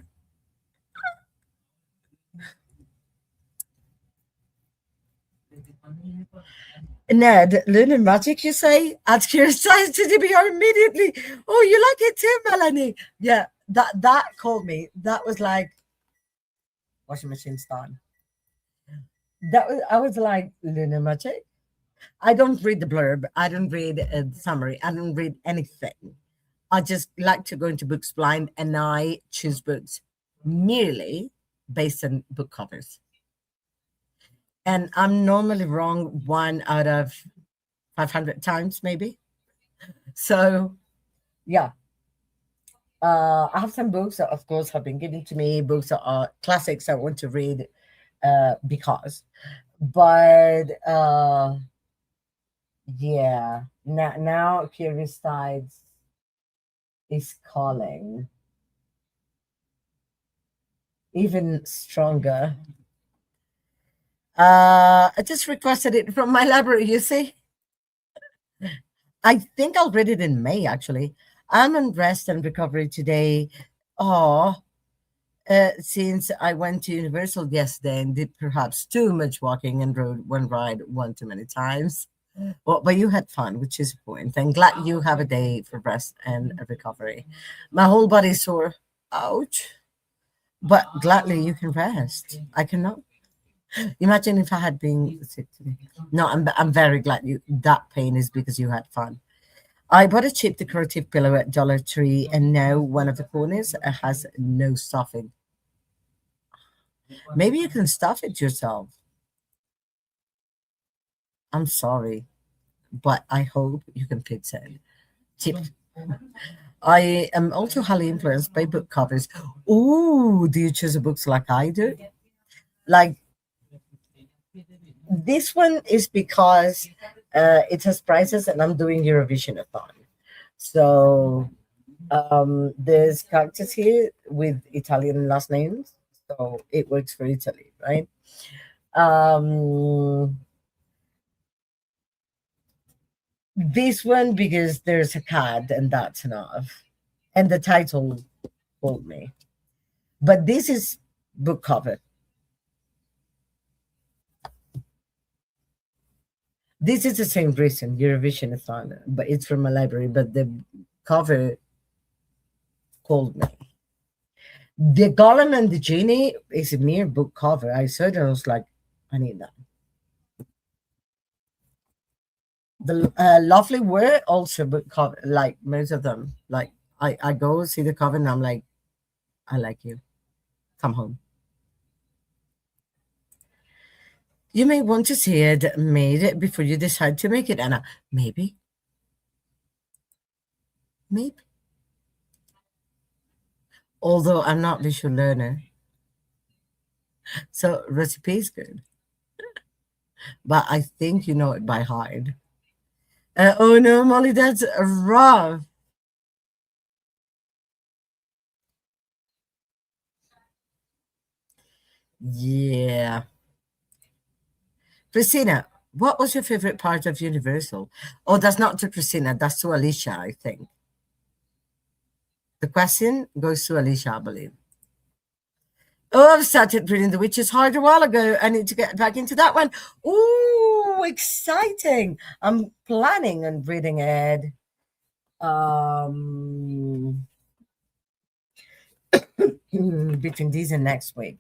Ned, Lunar Magic, you say? Add curious size to TBR immediately. Oh, you like it too, Melanie? Yeah, that called me. That was like washing machine's done. That was I was like Lunar Magic. I don't read the blurb. I don't read the summary. I don't read anything. I just like to go into books blind, and I choose books merely based on book covers. And I'm normally wrong 1 out of 500 times, maybe. So, yeah, I have some books that, of course, have been given to me, books that are classics I want to read because. But yeah, now Curious Tides is calling even stronger. I just requested it from my library, you see. I think I'll read it in May, actually. I'm on rest and recovery today. Oh, since I went to Universal yesterday and did perhaps too much walking and rode one ride one too many times. Well, but you had fun, which is the point. I'm glad you have a day for rest and recovery. My whole body's sore. Ouch. But gladly you can rest. I cannot. Imagine if I had been sick today. No, I'm very glad you that pain is because you had fun. I bought a cheap decorative pillow at Dollar Tree, and now one of the corners has no stuffing. Maybe you can stuff it yourself. I'm sorry, but I hope you can fix it. Cheap. I am also highly influenced by book covers. Ooh, do you choose books like I do? Like this one is because it has prizes, and I'm doing Eurovision-a-thon. So there's characters here with Italian last names, so it works for Italy, right? Um, this one because there's a cat, and that's enough. And the title told me. But this is book cover. This is the same reason, Eurovision-a-thon, but it's from a library, but the cover called me. The Golem and the Genie is a mere book cover. I saw it and I was like, I need that. The Lovely Word also book cover, like most of them. Like I go see the cover and I'm like, I like you. Come home. You may want to see it made before you decide to make it, Anna. Maybe, maybe. Although I'm not visual learner, so recipe is good. but I think you know it by heart. Oh no, Molly, that's rough. Yeah. Christina, what was your favorite part of Universal? Oh, that's not to Christina, that's to Alicia, I think. The question goes to Alicia, I believe. Oh, I've started reading The Witch's Heart a while ago. I need to get back into that one. Ooh, exciting. I'm planning on reading it um between these and next week.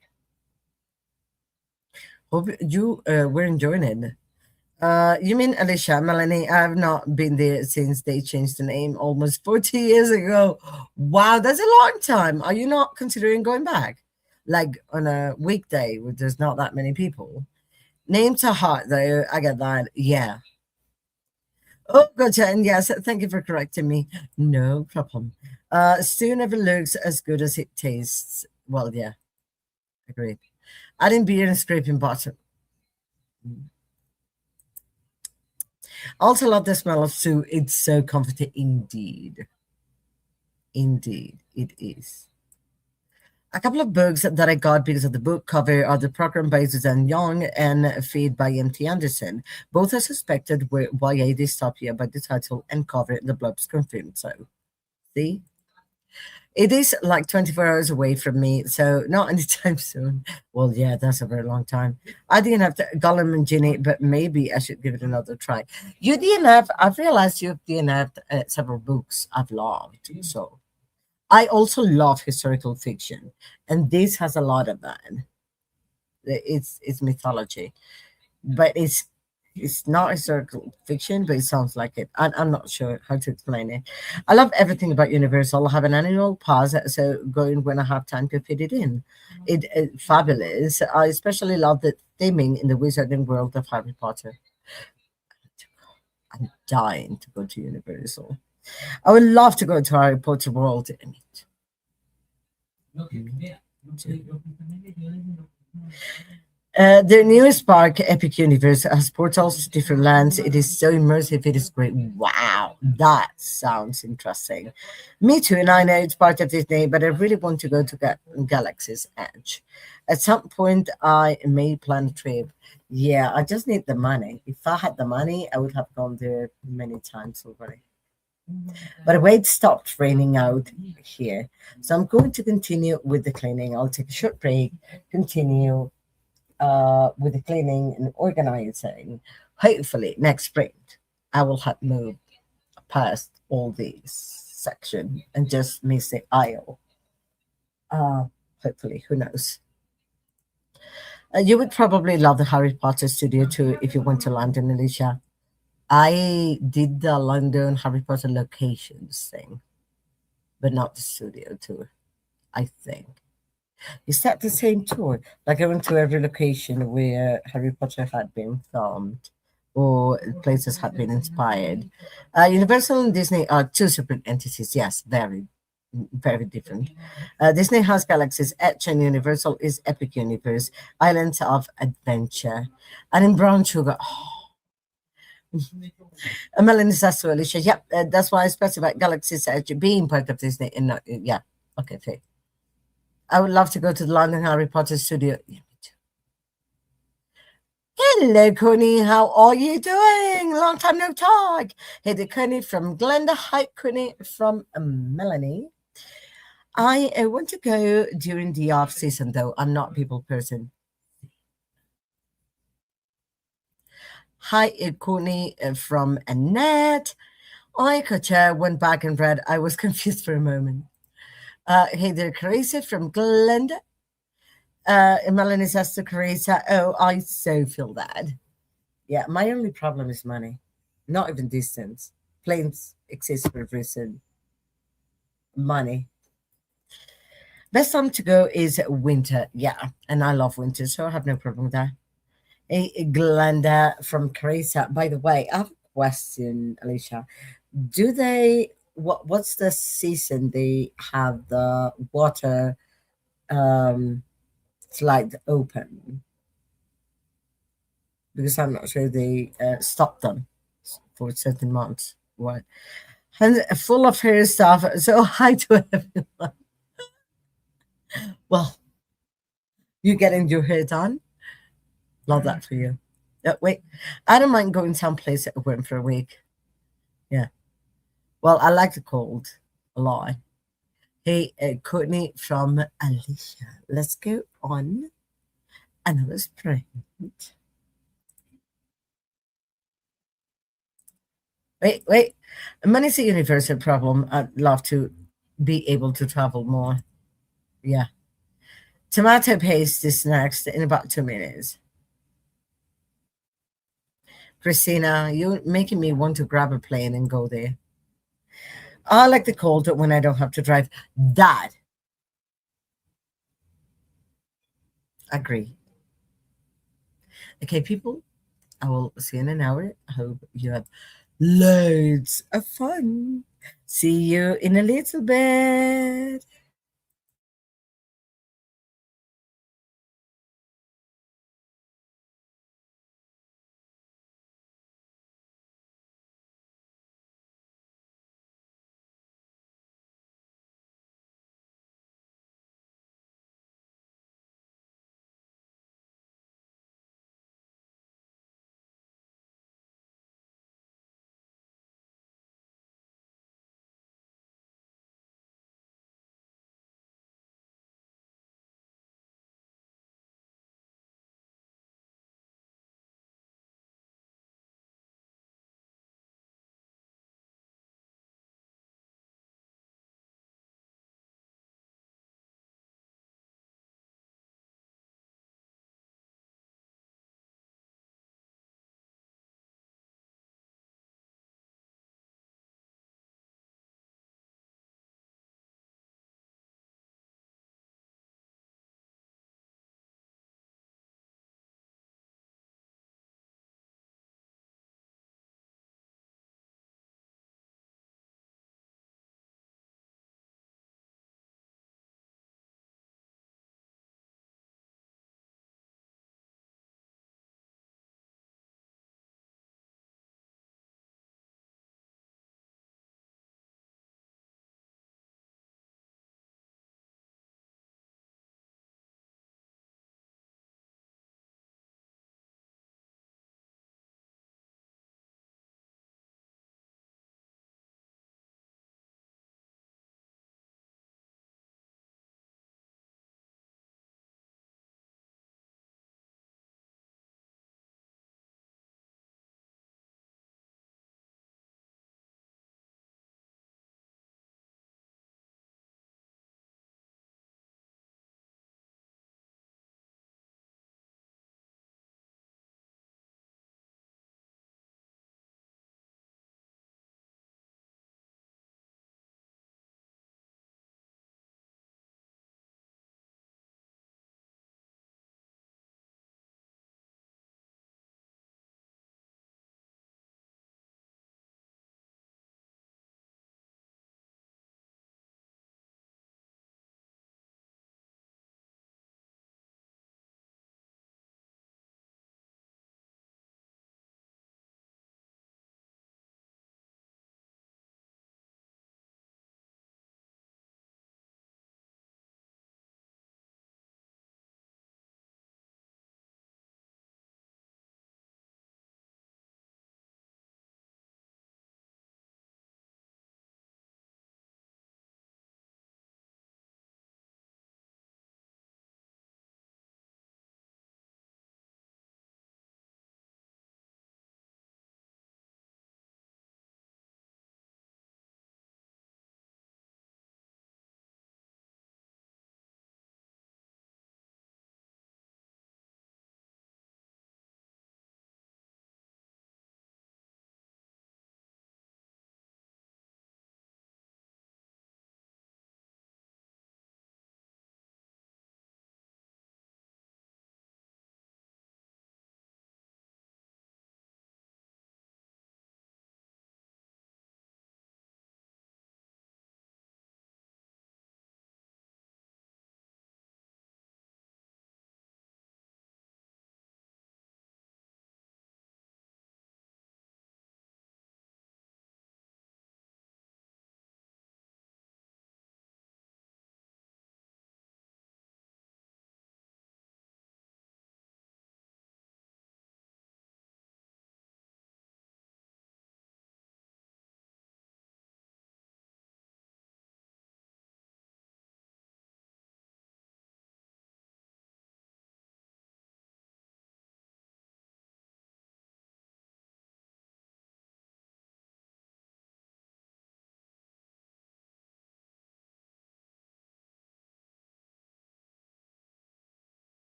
Hope you were enjoying it. You mean Alicia, Melanie? I've not been there since they changed the name almost 40 years ago. Wow, that's a long time. Are you not considering going back? Like on a weekday where there's not that many people? Name to heart, though. I get that. Yeah. Oh, gotcha. And yes, thank you for correcting me. No problem. Stew never looks as good as it tastes. Well, yeah, agreed. Adding beer and scraping bottom. Also love the smell of stew. It's so comforting indeed. Indeed, it is. A couple of books that I got because of the book cover are The Program by Suzanne Young and Fate by M.T. Anderson. Both are suspected were YA dystopia by the title and cover. The blurbs confirmed so. See? It is like 24 hours away from me, so not anytime soon. Well, yeah, that's a very long time. I didn't have to Gollum and Ginny, but maybe I should give it another try. You DNF, I've realized you've DNF'd several books I've loved. So I also love historical fiction, and this has a lot of that. It's mythology, but it's not historical fiction, but it sounds like it. I'm not sure how to explain it. I love everything about Universal. I have an annual pass, so going when I have time to fit it in. It fabulous. I especially love the theming in the wizarding world of Harry Potter. I'm dying to go to Universal. I would love to go to Harry Potter World. Damn it. The newest park, Epic Universe, has portals to different lands. It is so immersive. It is great. Wow, that sounds interesting. Me too, and I know it's part of Disney, but I really want to go to Galaxy's Edge. At some point, I may plan a trip. Yeah, I just need the money. If I had the money, I would have gone there many times already. But the weight stopped raining out here. So I'm going to continue with the cleaning. I'll take a short break, continue with the cleaning and organizing. Hopefully, next spring, I will have moved past all these section and just miss the aisle. Uh, Hopefully, who knows? You would probably love the Harry Potter studio too if you went to London, Alicia. I did the London Harry Potter locations thing, but not the studio tour, I think. Is that the same tour? Like I went to every location where Harry Potter had been filmed or places had been inspired. Universal and Disney are two separate entities. Yes, very, very different. Disney has Galaxy's Edge and Universal is Epic Universe, Islands of Adventure. And in Brown Sugar, Melanie says to Alicia, yep, that's why I specified Galaxy's Edge being part of Disney. And not, yeah, okay, fair. I would love to go to the London Harry Potter studio. Yeah, me too. Hello, Connie. How are you doing? Long time no talk. Hey, the Connie from Glenda. Hi, Connie from Melanie. I want to go during the off season, though. I'm not a people person. Hi, Connie from Annette. I went back and read. I was confused for a moment. Hey there, Carissa from Glenda. Melanie says to Carissa, oh, I so feel bad. Yeah, my only problem is money, not even distance. Planes exist for a reason. Money. Best time to go is winter. Yeah, and I love winter, so I have no problem with that. Hey, Glenda from Carissa. By the way, I have a question, Alicia. Do they what's the season they have the water um slide open? because I'm not sure they stopped them for certain months. What? And full of hair stuff. So hi to everyone. Well, you getting your hair done? Love that for you. Wait, I don't mind going someplace warm for a week. Yeah. Well, I like the cold a lot. Hey, Courtney from Alicia. Let's go on another sprint. Wait. Money's a universal problem. I'd love to be able to travel more. Yeah. Tomato paste is next in about 2 minutes. Christina, you're making me want to grab a plane and go there. I like the cold when I don't have to drive. That, agree. Okay, people, I will see you in an hour. I hope you have loads of fun. See you in a little bit.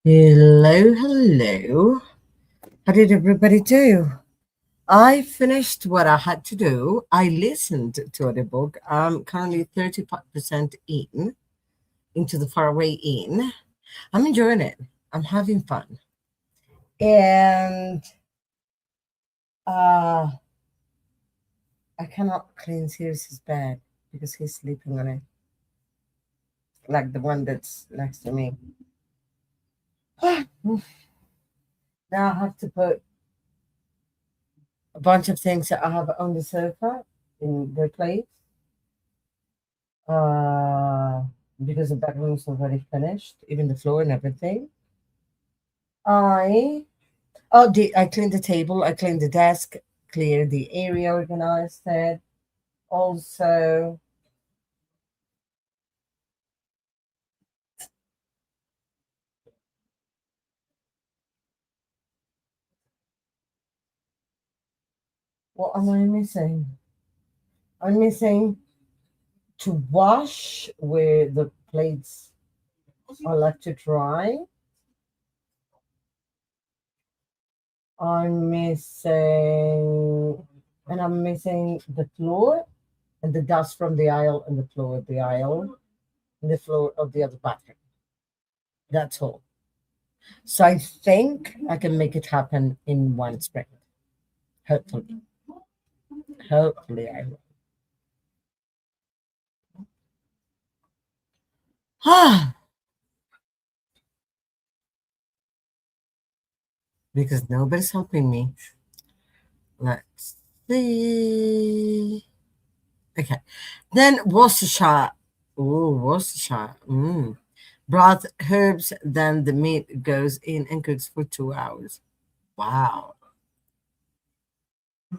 Hello, hello. How did everybody do? I finished what I had to do. I listened to the book. I'm currently 35% into the faraway in. I'm enjoying it. I'm having fun. And uh I cannot clean Sirius's bed because he's sleeping on it. Like the one that's next to me. Now I have to put a bunch of things that I have on the sofa in their place. Uh, because the bedroom is already finished, even the floor and everything. I I cleaned the table, I cleaned the desk, cleared the area, organized it. Also, what am I missing? I'm missing to wash where the plates are left to dry. I'm missing, and I'm missing the floor and the dust from the aisle and the floor of the aisle and the floor of the other bathroom. That's all. So I think I can make it happen in one spring. Hopefully. Hopefully I will. Ah, because nobody's helping me. Let's see. Okay. Then Worcestershire. Oh, Worcestershire. Broth, herbs, then the meat goes in and cooks for 2 hours. Wow.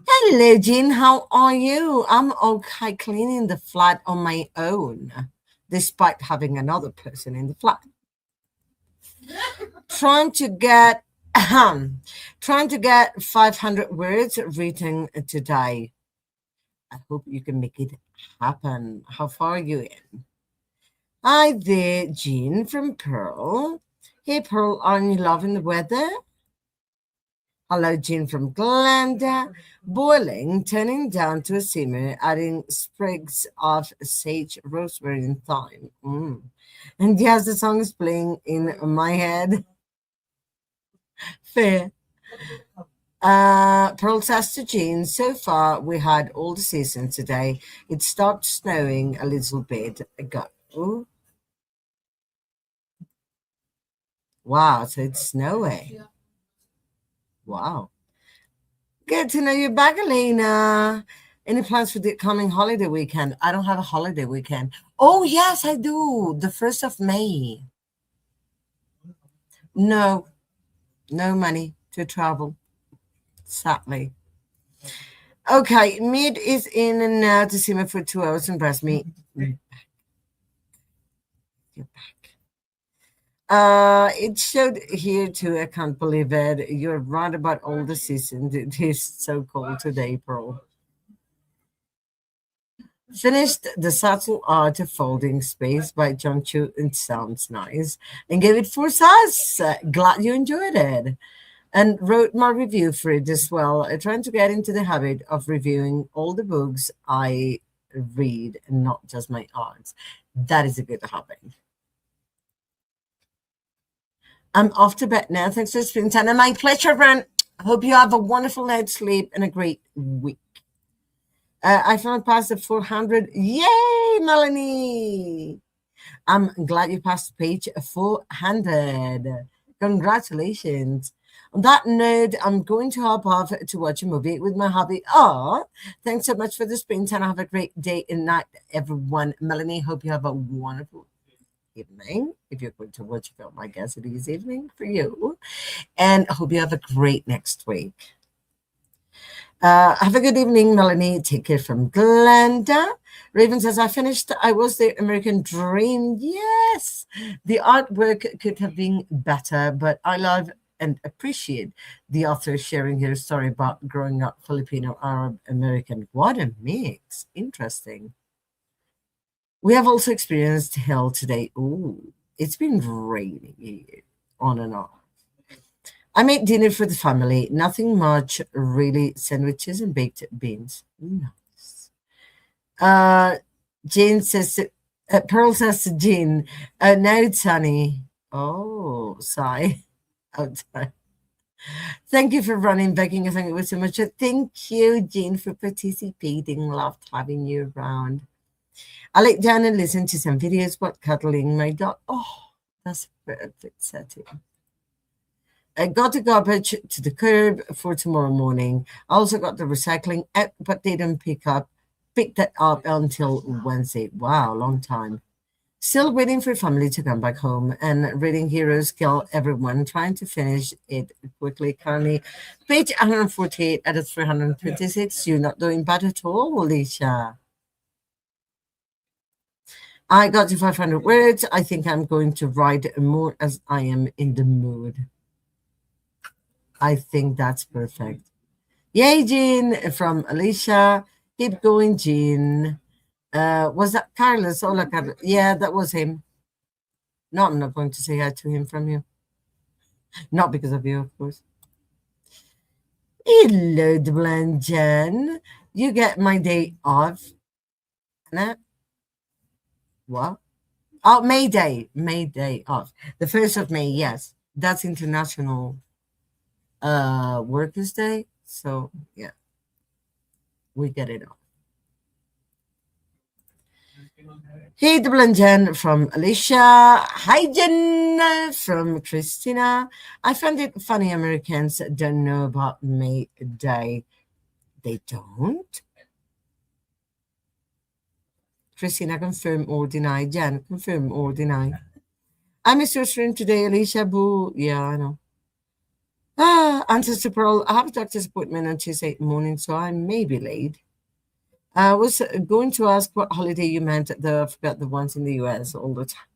Hello, Jean. How are you? I'm okay cleaning the flat on my own, despite having another person in the flat. Trying to get trying to get 500 words written today. I hope you can make it happen. How far are you in? Hi there, Jean from Pearl. Hey, Pearl, are you loving the weather? Hello, Jean from Glenda. Boiling, turning down to a simmer, adding sprigs of sage, rosemary, and thyme. And yes, the song is playing in my head. Fair. Pearl says to Jean, so far we had all the season today. It stopped snowing a little bit ago. Wow, so it's snowing. Wow. Good to know you're back, Elena. Any plans for the coming holiday weekend? I don't have a holiday weekend. Oh, yes, I do. The 1st of May. No, no money to travel, sadly. Okay, meat is in and now to simmer for 2 hours and breast meat. You're back. It showed here too. I can't believe it. You're right about all the season. It is so cold today, Pearl. Finished the subtle art of folding space by John Chu. It sounds nice. And gave it 4 stars. Glad you enjoyed it. And wrote my review for it as well. Trying to get into the habit of reviewing all the books I read and not just my arts. That is a good habit. I'm off to bed now. Thanks for spending time. And my pleasure, Ran. I hope you have a wonderful night's sleep and a great week. I found past the 400. Yay, Melanie! I'm glad you passed page 400. Congratulations. On that note, I'm going to hop off to watch a movie with my hubby. Oh, thanks so much for the springtime. Have a great day and night, everyone. Melanie, hope you have a wonderful evening. If you're going to watch a film, I guess it is evening for you. And I hope you have a great next week. Have a good evening, Melanie. Take care from Glenda. Raven says, I finished. I was the American Dream. Yes. The artwork could have been better, but I love and appreciate the author sharing her story about growing up Filipino, Arab, American. What a mix. Interesting. We have also experienced hell today. Ooh, it's been raining here. on and on. I made dinner for the family. Nothing much, really. Sandwiches and baked beans. Nice. Uh, Jane says, Pearl says to Jean, now it's sunny. Oh, sigh. Outside. Thank you for running, begging. I think it was so much. Thank you, Jean, for participating. Loved having you around. I lay down and listen to some videos about cuddling my dog. Oh, that's a perfect setting. I got the garbage to the curb for tomorrow morning. I also got the recycling out, but they didn't pick that up until Wednesday. Wow, long time. Still waiting for family to come back home and reading Heroes Kill Everyone, trying to finish it quickly. Currently, page 148 out of 326. You're not doing bad at all, Alicia. I got to 500 words. I think I'm going to write more as I am in the mood. I think that's perfect. Yay, Jean, from Alicia. Keep going, Jean. Was that Carlos? Hola, Carlos. Yeah, that was him. No, I'm not going to say hi to him from you. Not because of you, of course. Hello, Jen. You get my day off. Nah, what? Oh, May Day. May Day off. The 1st of May, yes. That's International Workers' Day. So, yeah, we get it off. Hey, Jen from Alicia. Hi, Jen from Christina. I find it funny Americans don't know about May Day. They don't? Christina, confirm or deny. Jen, confirm or deny. I missed your stream today, Alicia. Boo. Yeah, I know. Ancestor Pearl, I have a doctor's appointment on Tuesday morning, so I may be late. I was going to ask what holiday you meant. I forgot the ones in the US all the time.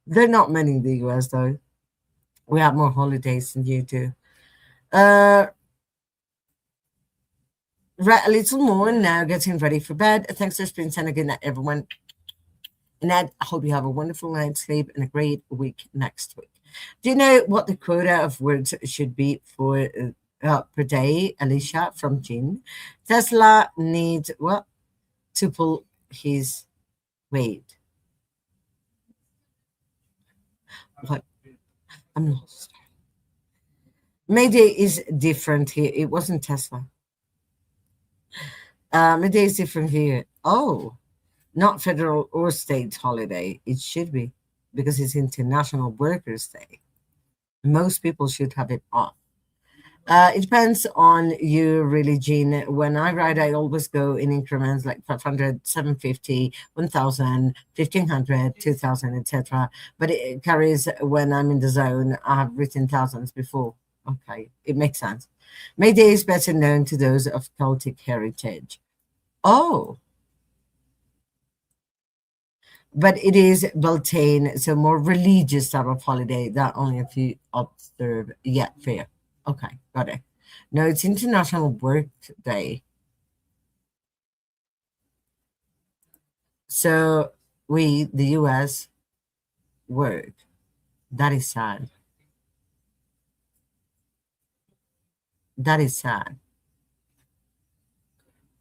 There are not many in the US, though. We have more holidays than you do. Uh, a little more now, getting ready for bed. Thanks for spending time. Good night, everyone. And I hope you have a wonderful night's sleep and a great week next week. Do you know what the quota of words should be for per day, Alicia from Jean? Tesla needs what to pull his weight? What? I'm lost. Mayday is different here. It wasn't Tesla. Mayday is different here. Oh, not federal or state holiday. It should be because it's International Workers' Day. Most people should have it off. It depends on you, really, Jean. When I write, I always go in increments like 500, 750, 1000, 1500, 2000, etc. But it carries when I'm in the zone. I have written thousands before. Okay, it makes sense. May Day is better known to those of Celtic heritage. Oh, but it is Beltane, so more religious type of holiday that only a few observe. Yeah, fair. Okay, got it. No, it's International Work Day. So we, the US, work. That is sad. That is sad.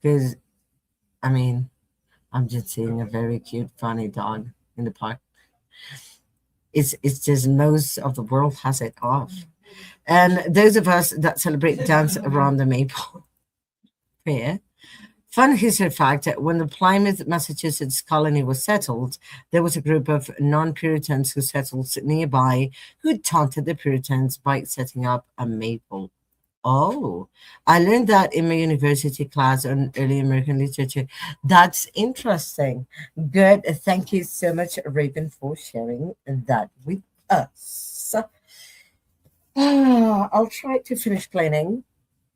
Because, I mean, I'm just seeing a very cute, funny dog in the park. It's just most of the world has it off. And those of us that celebrate dance around the maple fair. Fun history fact, when the Plymouth, Massachusetts colony was settled, there was a group of non-Puritans who settled nearby who taunted the Puritans by setting up a maple. Oh, I learned that in my university class on early American literature. That's interesting. Good. Thank you so much, Raven, for sharing that with us. I'll try to finish cleaning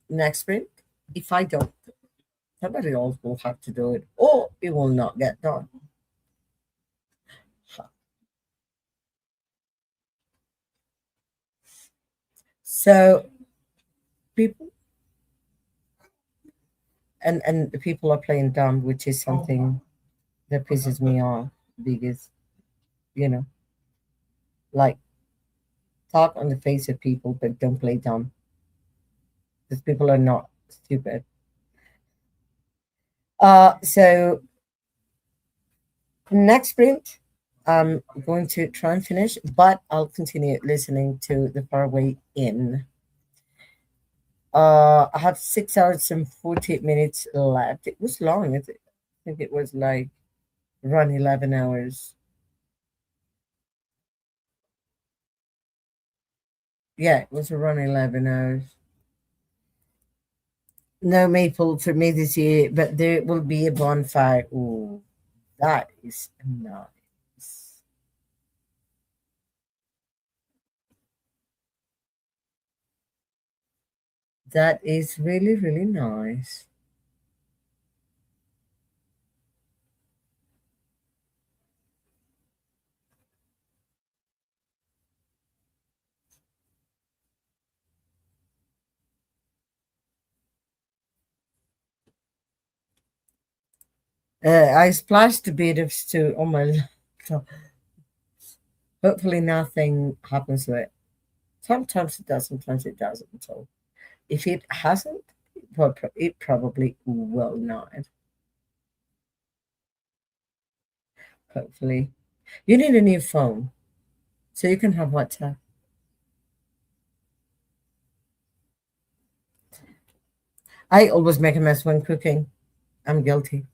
next week. If I don't, somebody else will have to do it, or it will not get done. So people and the people are playing dumb, which is something that pisses me off because you know, like talk on the face of people, but don't play dumb, because people are not stupid. So next sprint, I'm going to try and finish, but I'll continue listening to the Faraway In. I have 6 hours and 48 minutes left. It was long. I think it was like run 11 hours. Yeah, it was a run 11 hours. No maple for me this year, but there will be a bonfire. Ooh, that is nice. That is really, really nice. I splashed a bit of stew on my laptop. Hopefully, nothing happens to it. Sometimes it does, sometimes it doesn't. So, if it hasn't, well, it probably will not. Hopefully, you need a new phone so you can have WhatsApp. I always make a mess when cooking. I'm guilty.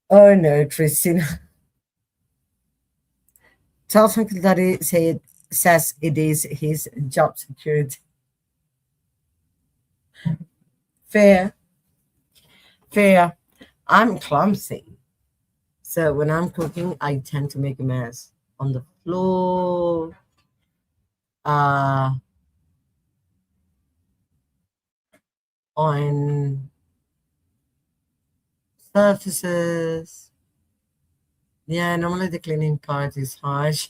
Oh no, Christina. Tell Uncle Daddy says it is his job security. Fair, fair. I'm clumsy. So when I'm cooking, I tend to make a mess on the floor, uh, on surfaces. Yeah, normally the cleaning part is harsh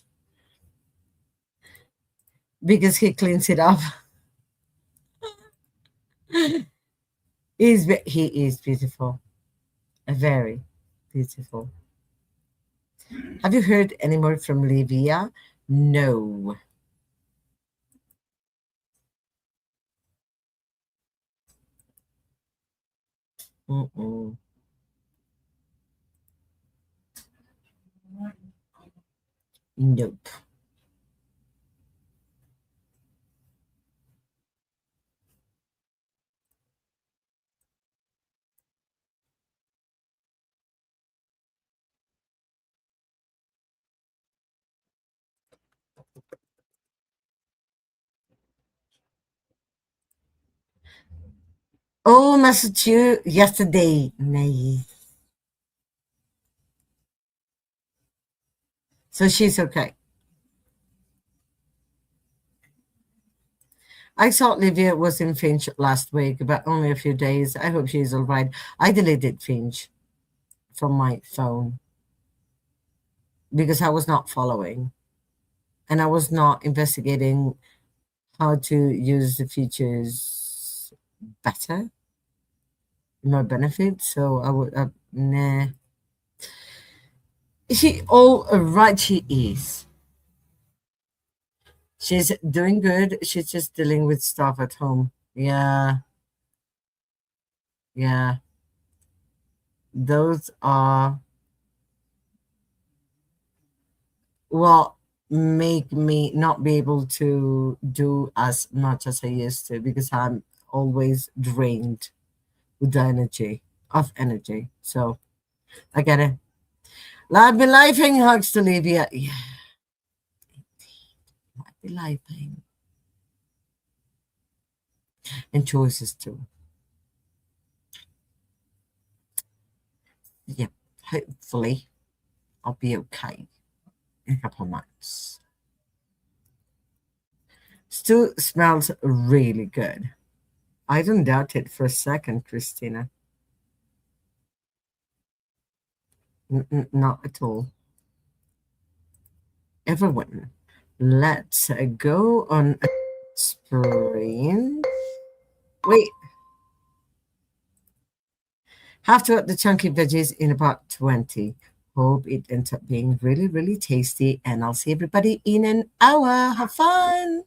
because he cleans it up. He is beautiful, very beautiful. Have you heard any more from Livia? No. Mm-mm. Nope. Oh, Massachusetts yesterday. Nice. So she's okay. I saw Livia was in Finch last week, but only a few days. I hope she's all right. I deleted Finch from my phone because I was not following and I was not investigating how to use the features better in my benefit. So I would, nah. She all right? She is. She's doing good. She's just dealing with stuff at home. Yeah, yeah. Those are well make me not be able to do as much as I used to because I'm always drained with the energy. So I get it. Life be lifing, hugs to Livia. Yeah, life be lifing. And choices too. Yep. Hopefully I'll be okay in a couple of months. Still smells really good. I don't doubt it for a second, Christina. Not at all. Everyone, let's go on a sprint. Wait, Half to the chunky veggies in about 20. Hope it ends up being really, really tasty. And I'll see everybody in an hour. Have fun.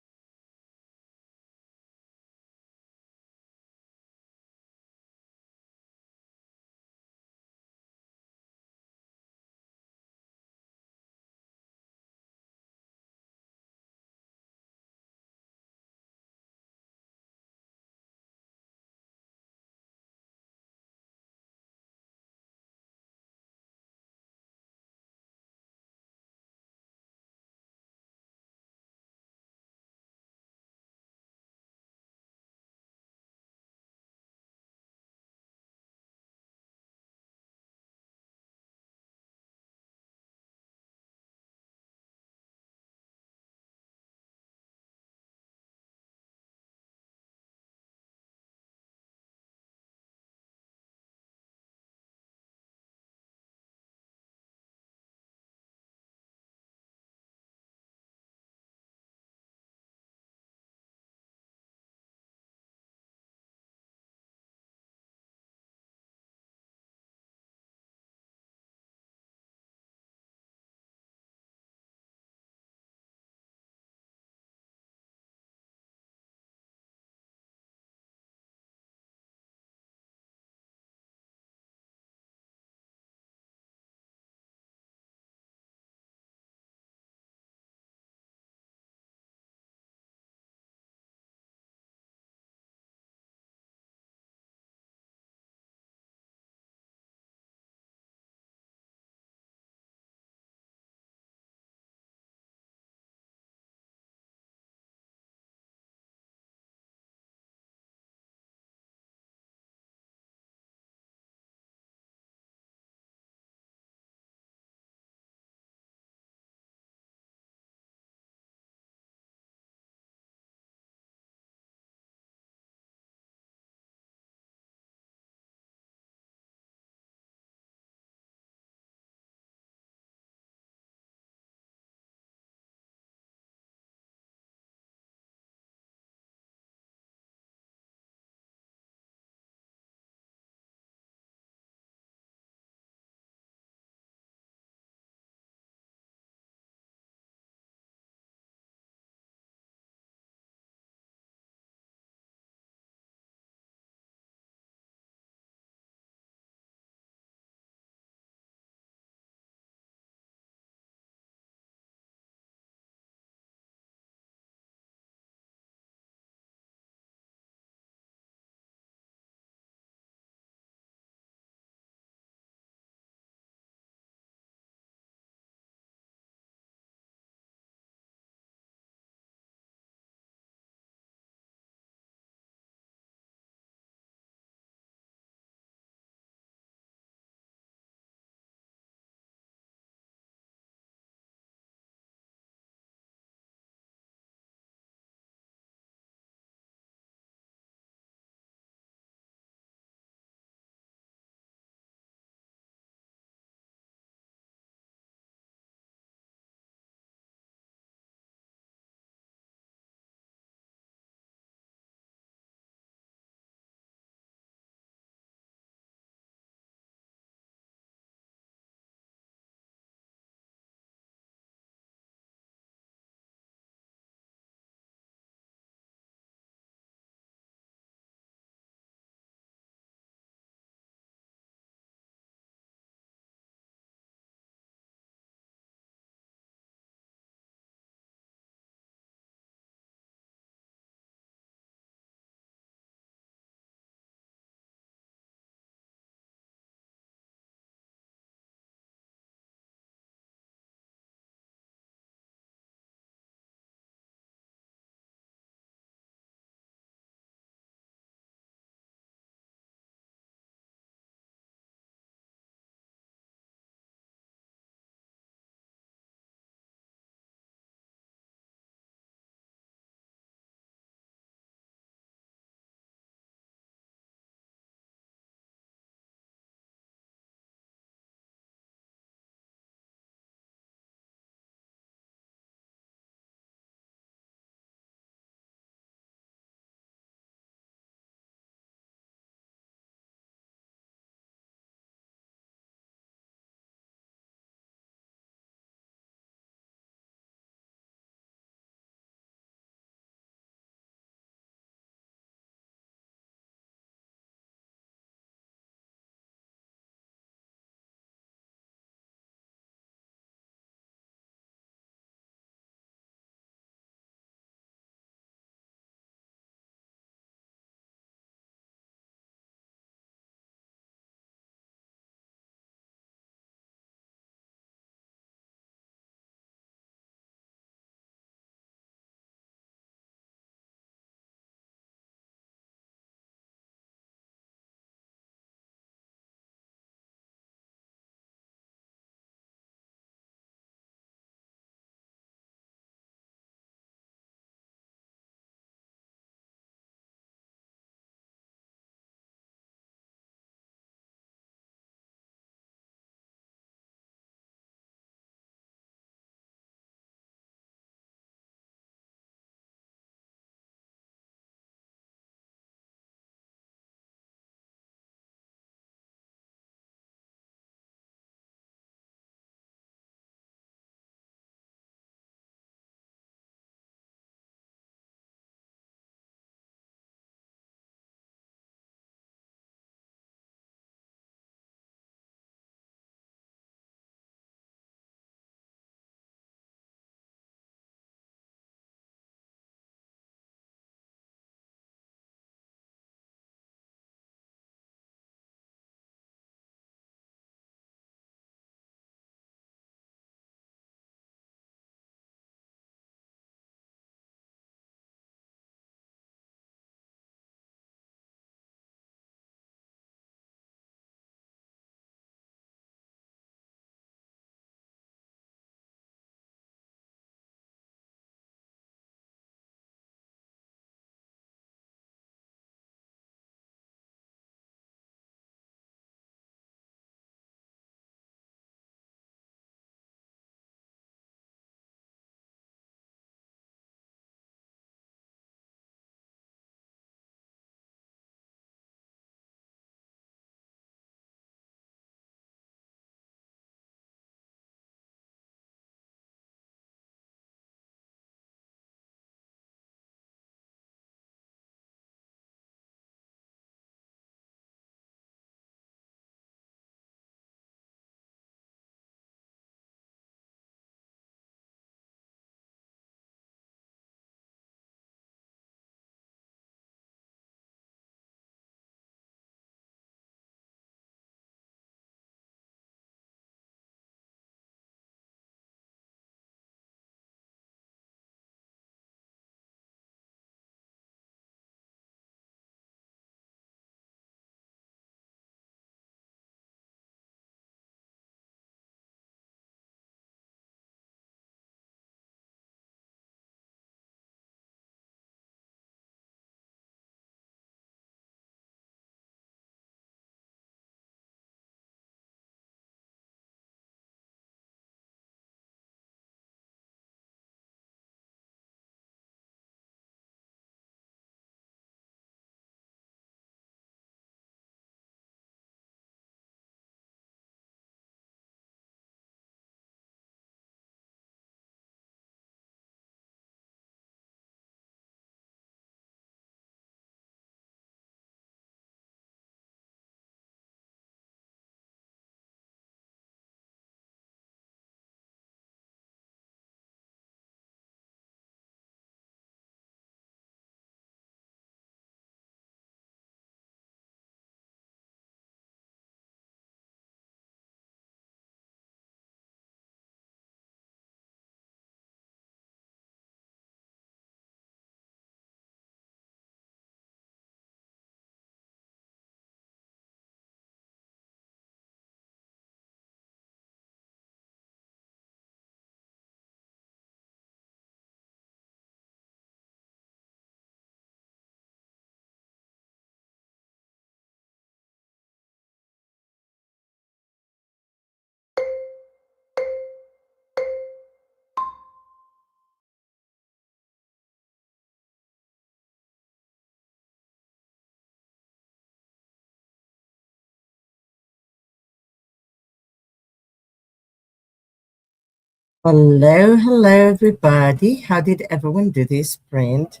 Hello, hello, everybody. How did everyone do this sprint?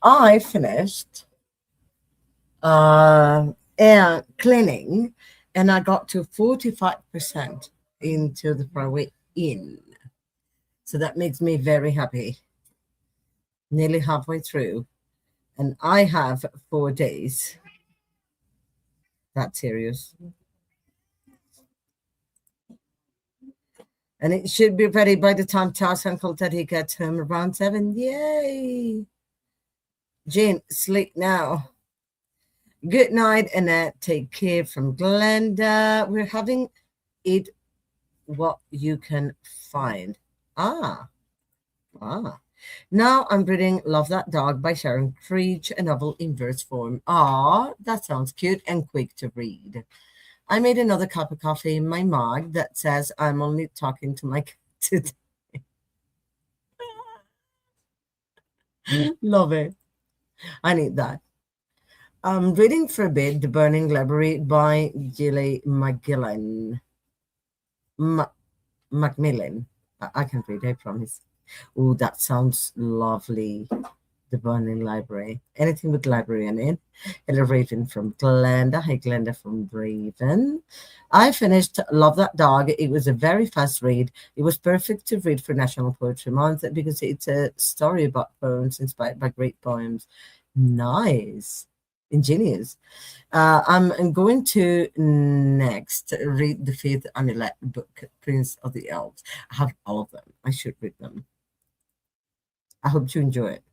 I finished air cleaning and I got to 45% into the Paraguay in. So that makes me very happy. Nearly halfway through. And I have 4 days. That's serious. And it should be ready by the time Charles Uncle Teddy gets home around 7. Yay! Jane, sleep now. Good night, Annette. Take care from Glenda. We're having it what you can find. Ah, ah. Now I'm reading Love That Dog by Sharon Creech, a novel in verse form. Ah, that sounds cute and quick to read. I made another cup of coffee in my mug that says I'm only talking to my cat today. Love it. I need that. I'm reading for a bit The Burning Library by Gilly McGillan. Macmillan. I can read, I promise. Oh, that sounds lovely. The Burning Library. Anything with library in it. Hello, Raven from Glenda. Hi, Glenda from Raven. I finished Love That Dog. It was a very fast read. It was perfect to read for National Poetry Month because it's a story about poems inspired by great poems. Nice. Ingenious. I'm going to next read the fifth Amulet book, Prince of the Elves. I have all of them. I should read them. I hope you enjoy it.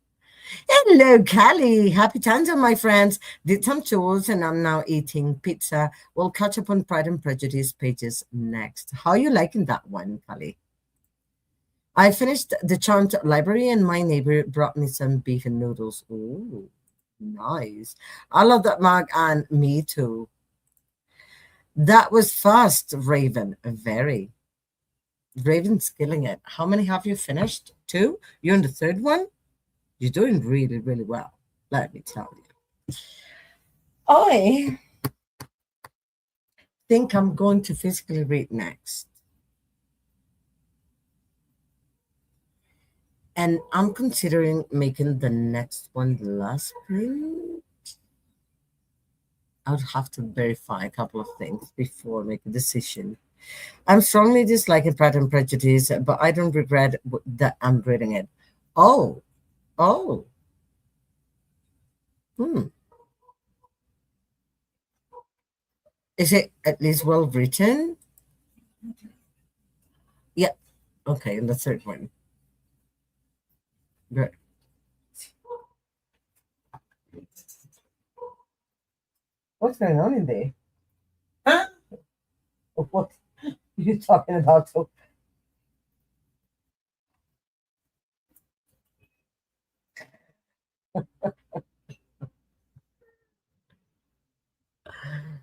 Hello, Callie. Happy times, my friends. Did some chores and I'm now eating pizza. We'll catch up on Pride and Prejudice pages next. How are you liking that one, Callie? I finished the Charmed Library and my neighbor brought me some beef and noodles. Ooh, nice. I love that mug and me too. That was fast, Raven. Very. Raven's killing it. How many have you finished? 2? You're in the third one? You're doing really, really well. Let me tell you. I think I'm going to physically read next. And I'm considering making the next one the last print. I would have to verify a couple of things before making a decision. I'm strongly disliking Pride and Prejudice, but I don't regret that I'm reading it. Oh, oh, hmm. Is it at least well written? Yeah. Okay, and the third one. Good. What's going on in there? Huh? What are you talking about?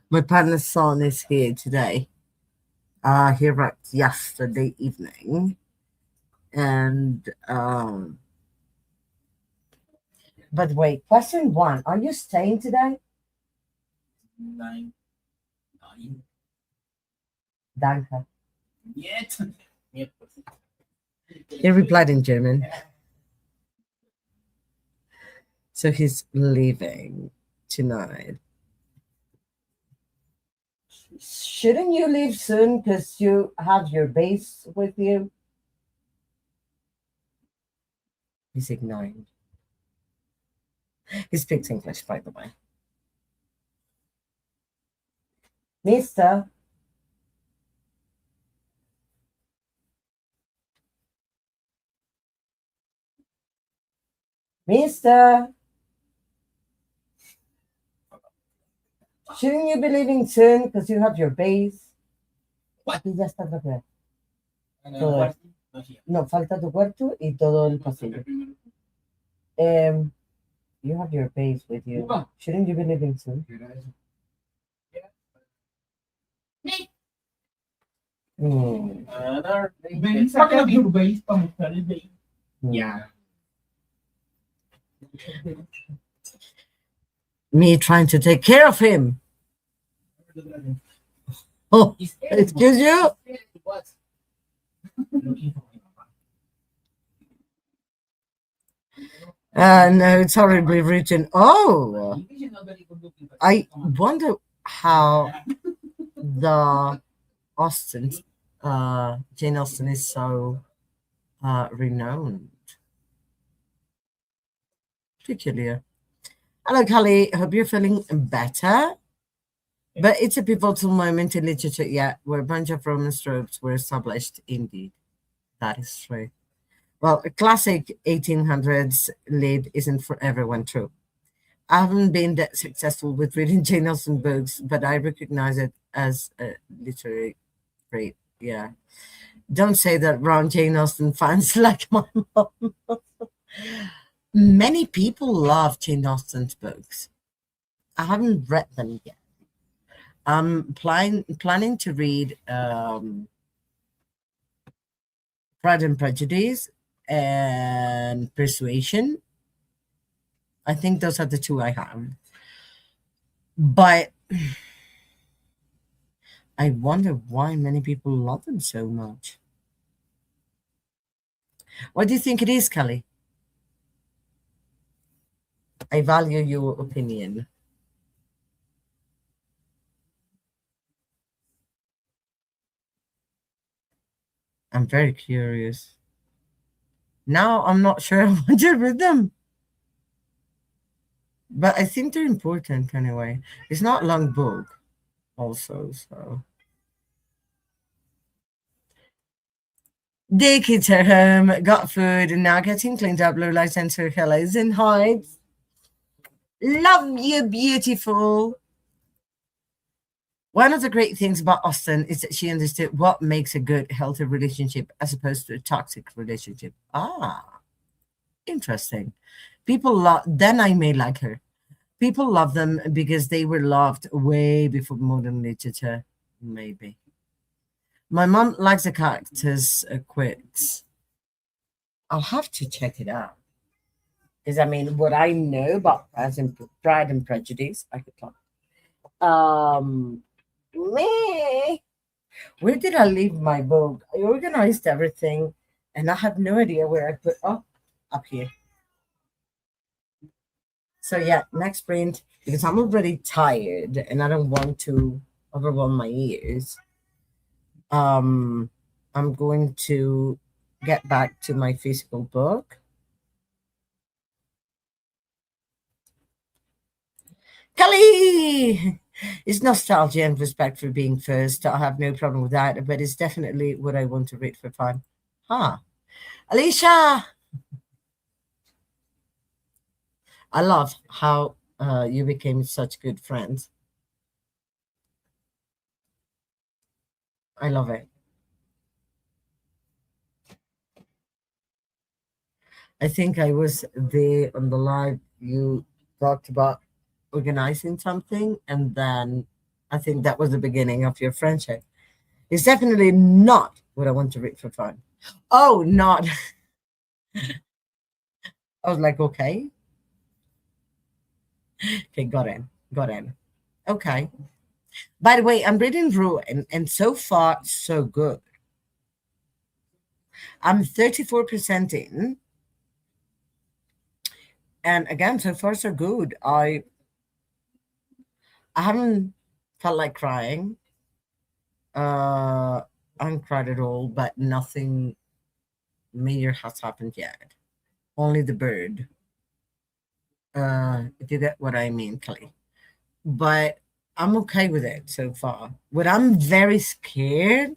My partner's son is here today. He arrived yesterday evening. And by the way, question 1, are you staying today? Nine. Danke. Yet. He replied in German. So he's leaving tonight. Shouldn't you leave soon because you have your base with you? He's ignoring. He speaks English, by the way. Mister. Mister. Shouldn't you be leaving soon because you have your base? Aquí ya está otra vez. Todo. No, falta tu cuarto y todo el pasillo. You have your base with you. Shouldn't you be leaving soon? Hmm. Ven, saca your base para mostrar el base. Yeah. Me trying to take care of him. Oh, excuse you? No, it's horribly written. Oh, I wonder how the Austen, Jane Austen is so renowned. Peculiar. Hello, Kelly. Hope you're feeling better. But it's a pivotal moment in literature, yeah, where a bunch of Roman tropes were established. Indeed, that is true. Well, a classic 1800s lead isn't for everyone true. I haven't been that successful with reading Jane Austen books, but I recognize it as a literary great. Yeah. Don't say that around Jane Austen fans like my mom. Many people love Jane Austen's books. I haven't read them yet. I'm planning to read Pride and Prejudice and Persuasion. I think those are the two I have. But I wonder why many people love them so much. What do you think it is, Kelly? I value your opinion. I'm very curious. Now I'm not sure I want to read them, but I think they're important anyway. It's not a long book, also, so. Day kids are home, got food, and now getting cleaned up. Low light sensor hellos and hides. Love you, beautiful. One of the great things about Austen is that she understood what makes a good, healthy relationship as opposed to a toxic relationship. Ah, interesting. People love, then I may like her. People love them because they were loved way before modern literature, maybe. My mom likes the characters' quirks. I'll have to check it out. Because I mean, what I know about Pride and Prejudice, I could talk. Me. Where did I leave my book? I organized everything, and I have no idea where I put. Oh, up here. So yeah, next print because I'm already tired and I don't want to overwhelm my ears. Um, I'm going to get back to my physical book. Kelly! It's nostalgia and respect for being first. I have no problem with that, but it's definitely what I want to read for fun. Huh. Alicia! I love how you became such good friends. I love it. I think I was there on the live. You talked about organizing something, and then I think that was the beginning of your friendship. It's definitely not what I want to read for fun. Oh, not. I was like, okay, okay, got in, got in. Okay. By the way, I'm reading Ruin, and so far, so good. I'm 34% in, and again, so far, so good. I haven't felt like crying. I haven't cried at all, but nothing major has happened yet. Only the bird. If you get what I mean, Kelly. But I'm okay with it so far. What I'm very scared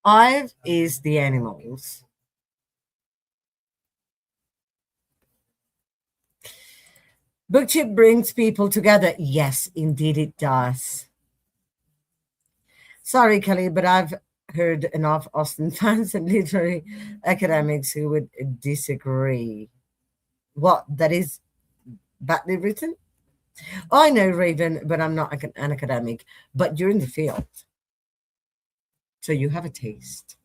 of is the animals. Bookship brings people together. Yes, indeed it does. Sorry, Kelly, but I've heard enough Austen fans and literary academics who would disagree. What? That is badly written? Oh, I know, Raven, but I'm not an academic. But you're in the field, so you have a taste.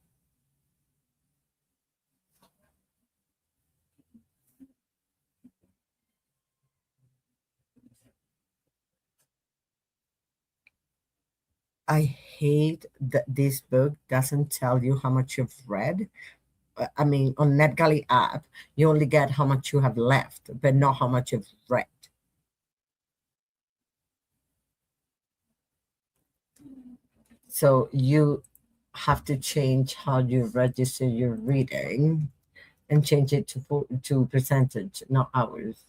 I hate that this book doesn't tell you how much you've read. I mean, on NetGalley app, you only get how much you have left, but not how much you've read. So you have to change how you register your reading and change it to percentage, not hours.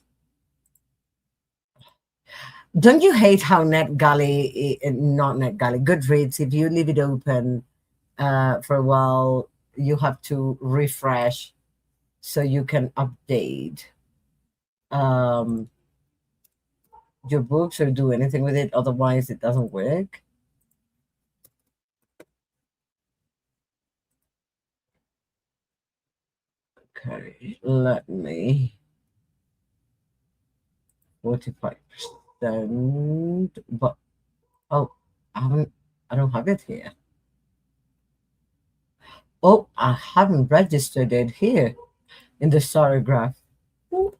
Don't you hate how NetGalley, not NetGalley, Goodreads, if you leave it open for a while, you have to refresh so you can update um, your books or do anything with it. Otherwise, it doesn't work. Okay, let me 45%. But oh, I don't have it here. Oh, I haven't registered it here in the story graph. Ooh,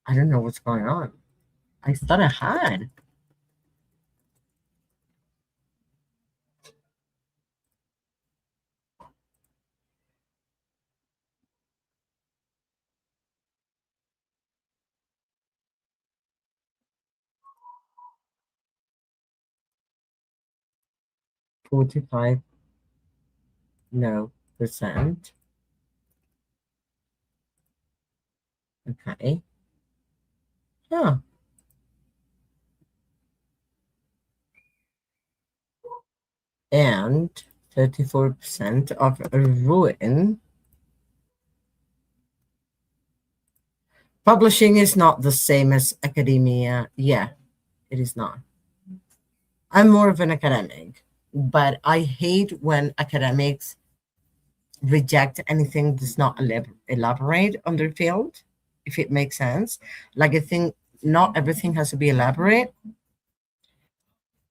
I don't know what's going on. I thought I had. 45 no percent. Okay. Huh. And 34% of ruin. Publishing is not the same as academia. Yeah, it is not. I'm more of an academic, but I hate when academics reject anything that's not elaborate on their field, if it makes sense. Like, I think not everything has to be elaborate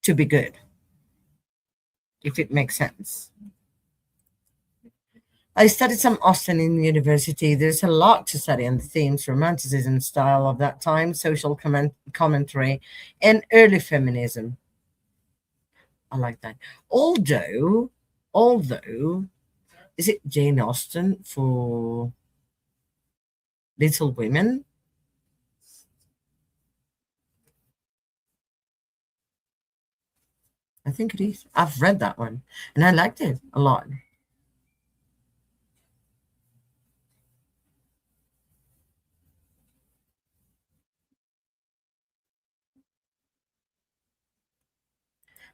to be good, if it makes sense. I studied some Austen in university. There's a lot to study on the themes, romanticism, style of that time, social commentary, and early feminism. I like that. Although, is it Jane Austen for Little Women? I think it is. I've read that one and I liked it a lot.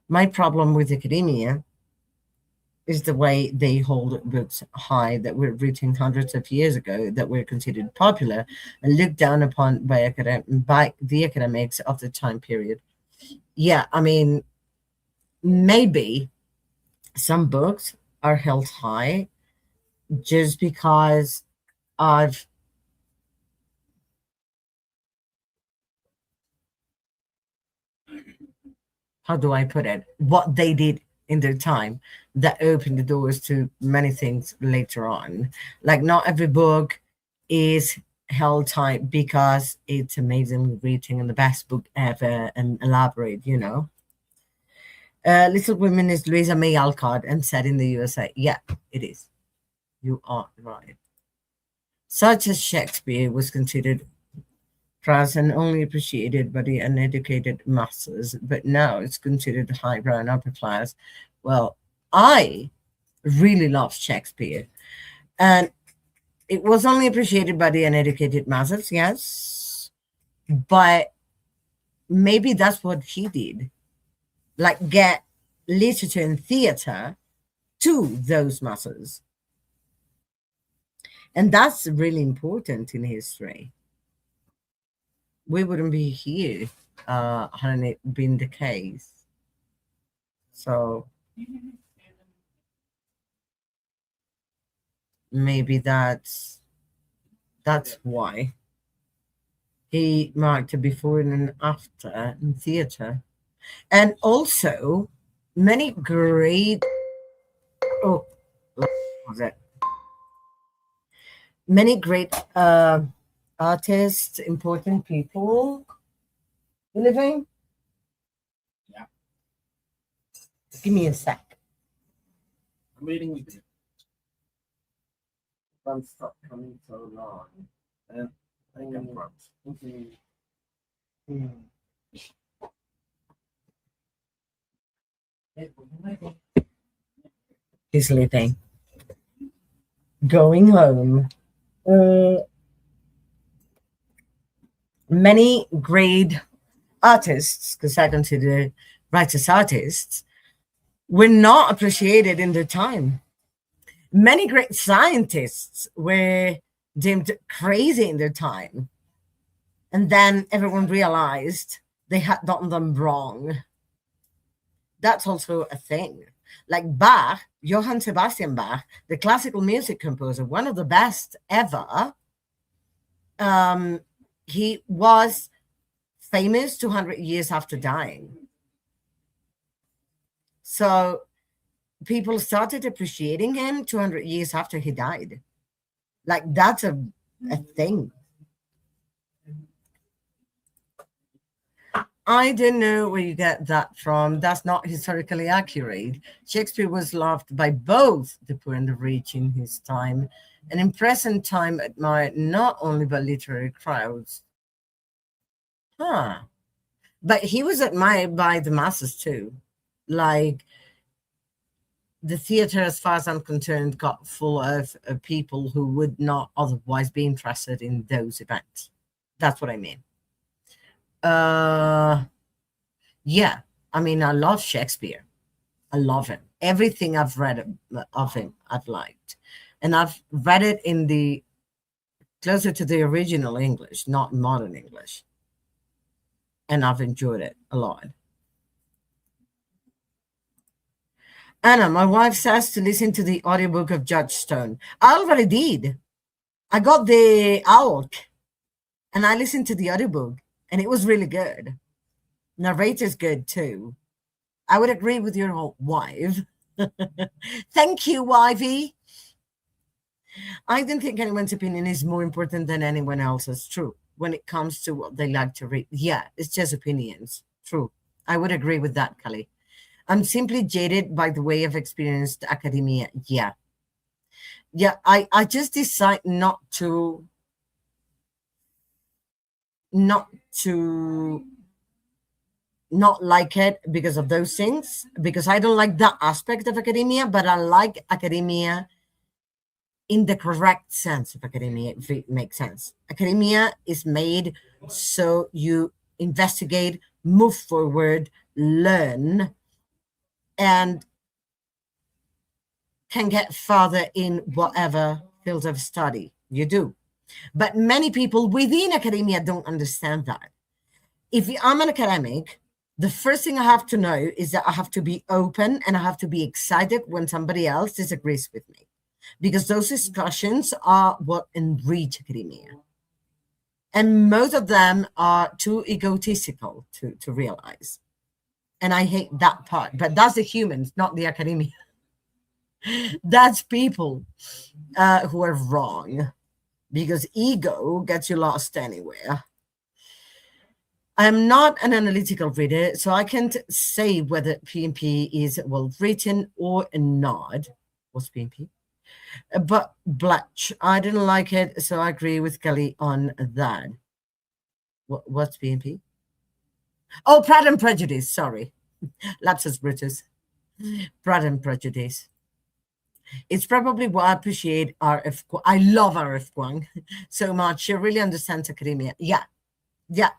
My problem with academia is the way they hold books high that were written hundreds of years ago that were considered popular and looked down upon by the academics of the time period. Yeah, I mean, maybe some books are held high just because of, how do I put it, what they did in their time that opened the doors to many things later on. Like, not every book is held tight because it's amazing reading and the best book ever and elaborate, you know. Little Women is Louisa May Alcott and set in the USA. Yeah, it is. You are right. Such as Shakespeare was considered trans and only appreciated by the uneducated masses, but now it's considered highbrow and upper class. Well, I really love Shakespeare, and it was only appreciated by the uneducated masses, yes, but maybe that's what he did, like get literature and theater to those masses. And that's really important in history. We wouldn't be here hadn't it been the case. So maybe that's why he marked a before and an after in theater. And also many great, oh, what was it? Many great artists, important people living. Yeah. Give me a sec. waiting with you. Don't stop coming so long. And I can promise. He's sleeping. Going home. Uh, Many great artists, because I consider writers artists, were not appreciated in their time. Many great scientists were deemed crazy in their time. And then everyone realized they had done them wrong. That's also a thing. Like Bach, Johann Sebastian Bach, the classical music composer, one of the best ever, he was famous 200 years after dying. So people started appreciating him 200 years after he died. Like that's a thing. I don't know where you get that from. That's not historically accurate. Shakespeare was loved by both the poor and the rich in his time, and in present time admired not only by literary crowds. Huh. But he was admired by the masses too. Like the theater, as far as I'm concerned, got full of people who would not otherwise be interested in those events. That's what I mean. Yeah, I mean, I love Shakespeare. I love him. Everything I've read of him, I've liked. And I've read it in the closer to the original English, not modern English. And I've enjoyed it a lot. Anna, my wife says to listen to the audiobook of Judge Stone. I already did. I got the AUK and I listened to the audiobook and it was really good. Narrator's good too. I would agree with your wife. Thank you, wifey. I don't think anyone's opinion is more important than anyone else's. True. When it comes to what they like to read. Yeah, it's just opinions. True. I would agree with that, Kelly. I'm simply jaded by the way I've experienced academia. Yeah. Yeah, I just decide not to not like it because of those things, because I don't like that aspect of academia, but I like academia in the correct sense of academia, if it makes sense. Academia is made so you investigate, move forward, learn, and can get further in whatever field of study you do. But many people within academia don't understand that. If I'm an academic, the first thing I have to know is that I have to be open and I have to be excited when somebody else disagrees with me, because those discussions are what enrich academia. And most of them are too egotistical to realize. And I hate that part. But that's the humans, not the academia. That's people who are wrong, because ego gets you lost anywhere. I'm not an analytical reader, so I can't say whether PMP is well written or not. What's PMP? But Blatch, I didn't like it, so I agree with Kelly on that. What's PMP? Oh, Pride and Prejudice, sorry. Lapsus Brutus. Pride and Prejudice. It's probably why I appreciate RF. I love RF Kuang so much. She really understands academia. Yeah. Yeah.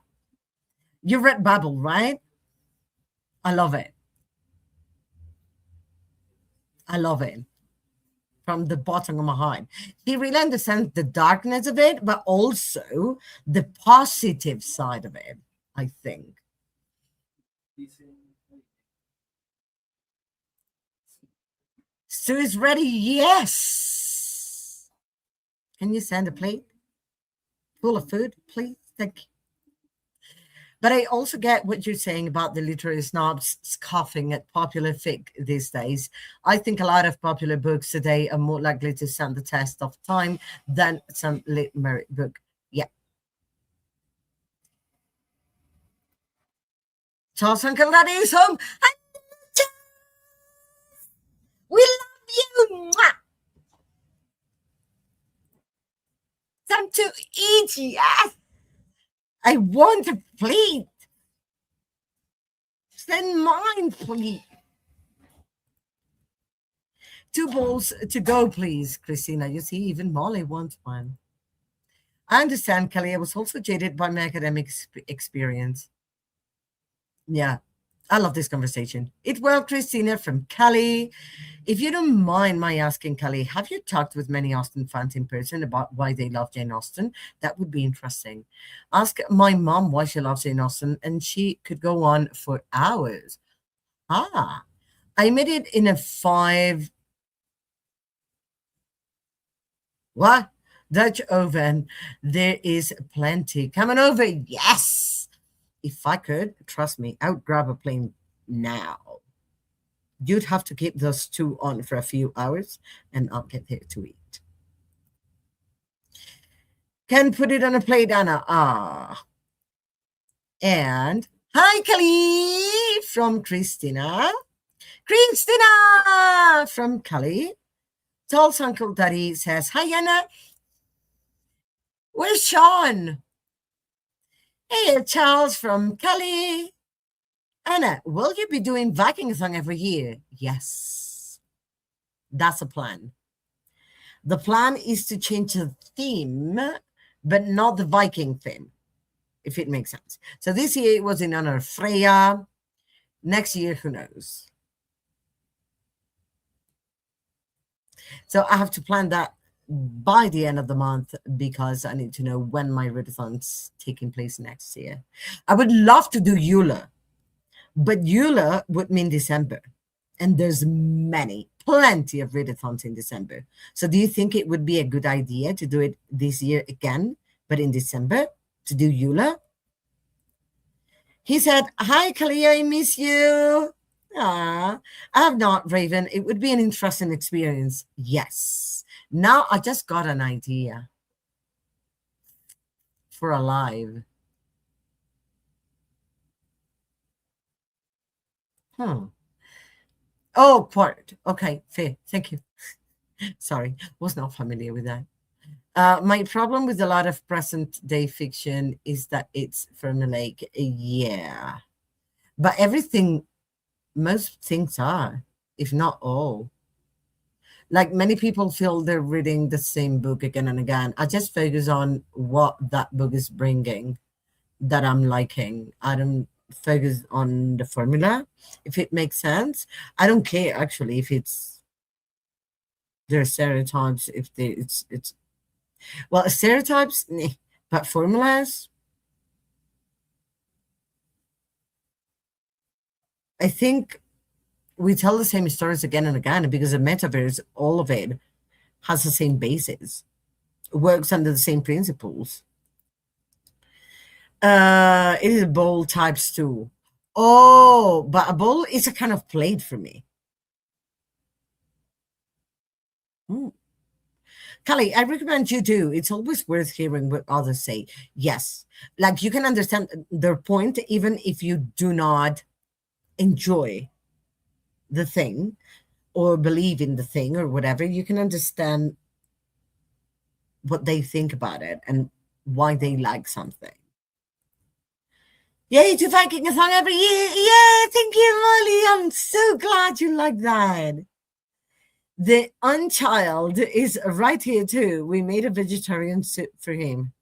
You read Babel, right? I love it. I love it from the bottom of my heart. He really understands the darkness of it, but also the positive side of it, I think. Stew is ready. Yes. Can you send a plate full of food, please? Thank you. But I also get what you're saying about the literary snobs scoffing at popular fic these days. I think a lot of popular books today are more likely to stand the test of time than some literary book. Yeah. Charles Uncle Daddy is home. We love you. want to eat. Yes. I want a plate. Send mine, please. 2 bowls to go, please, Christina. You see, even Molly wants one. I understand, Kelly. I was also jaded by my academic experience. Yeah, I love this conversation. It well, Christina from Kelly. If you don't mind my asking, Kelly, have you talked with many Austen fans in person about why they love Jane Austen? That would be interesting. Ask my mom why she loves Jane Austen, and she could go on for hours. Ah, I made it in a 5 what? Dutch oven. There is plenty. Coming over. Yes. If I could, trust me, I would grab a plane now. You'd have to keep those two on for a few hours, and I'll get there to eat. Can put it on a plate, Anna. Ah. And hi, Kelly from Christina. Christina from Kelly. Tall's Uncle Daddy says, hi, Anna. Where's Sean? Hey, Charles from Kelly. Anna, will you be doing Viking-a-thon every year? Yes. That's a plan. The plan is to change the theme, but not the Viking theme, if it makes sense. So this year it was in honor of Freya. Next year, who knows? So I have to plan that by the end of the month because I need to know when my readathon's taking place next year. I would love to do Eula, but Eula would mean December. And there's plenty of readathons in December. So do you think it would be a good idea to do it this year again, but in December, to do Eula? He said, hi, Kelly, I miss you. Ah, I have not, Raven. It would be an interesting experience. Yes. Now I just got an idea for a live. Oh, quart. Okay, fair. Thank you. Sorry, was not familiar with that. My problem with a lot of present day fiction is that it's formulaic. Yeah. But most things are, if not all. Like many people feel they're reading the same book again and again. I just focus on what that book is bringing that I'm liking. I don't focus on the formula, if it makes sense. I don't care actually if it's there are stereotypes, if it's well, stereotypes, but formulas, I think we tell the same stories again and again because the metaverse, all of it has the same basis, works under the same principles. It is a bowl types too. Oh, but a bowl is a kind of plate for me. Kelly, I recommend you do. It's always worth hearing what others say. Yes, like you can understand their point even if you do not enjoy the thing or believe in the thing or whatever. You can understand what they think about it and why they like something. Yay to Viking-a-thon every year. Yeah, thank you, Molly. I'm so glad you like that. The unchild is right here too. We made a vegetarian soup for him.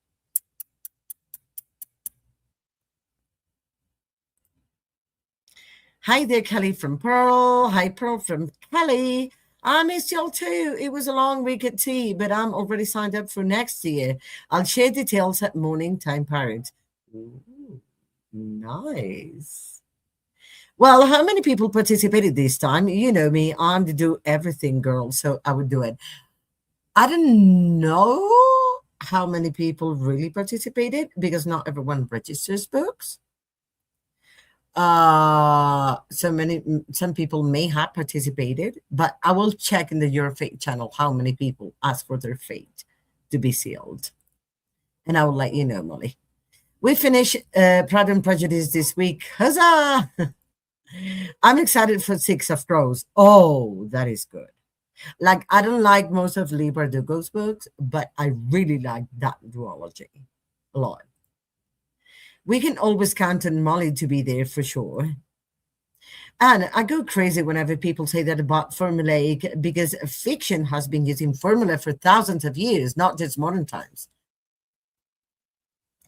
Hi there, Kelly from Pearl. Hi, Pearl from Kelly. I missed y'all too. It was a long week at tea, but I'm already signed up for next year. I'll share details at Morning Time Parents. Ooh, nice. Well, how many people participated this time? You know me, I'm the do everything girl, so I would do it. I don't know how many people really participated because not everyone registers books. Some people may have participated, but I will check in the Your Fate channel how many people asked for their fate to be sealed. And I will let you know, Molly. We finish Pride and Prejudice this week. Huzzah! I'm excited for 6 of Crows. Oh, that is good. Like, I don't like most of Lee Bardugo's books, but I really like that duology a lot. We can always count on Molly to be there for sure. And I go crazy whenever people say that about formulaic because fiction has been using formula for thousands of years, not just modern times.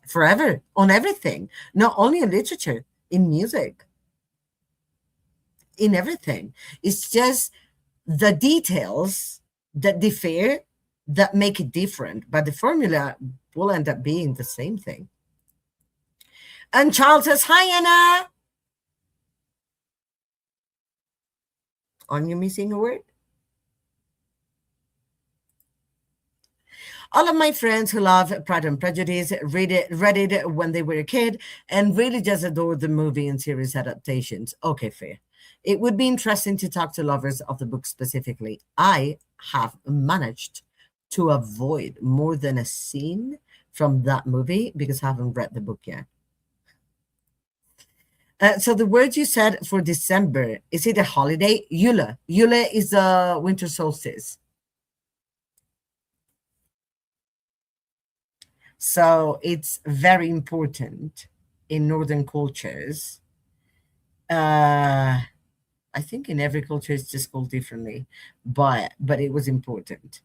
Forever, on everything, not only in literature, in music, in everything. It's just the details that differ that make it different, but the formula will end up being the same thing. And Charles says, "Hi, Anna." Are you missing a word? All of my friends who love Pride and Prejudice read it when they were a kid and really just adored the movie and series adaptations. Okay, fair. It would be interesting to talk to lovers of the book specifically. I have managed to avoid more than a scene from that movie because I haven't read the book yet. So the word you said for December, is it a holiday? Yule. Yule is a winter solstice. So it's very important in Northern cultures. I think in every culture it's just called differently, but it was important.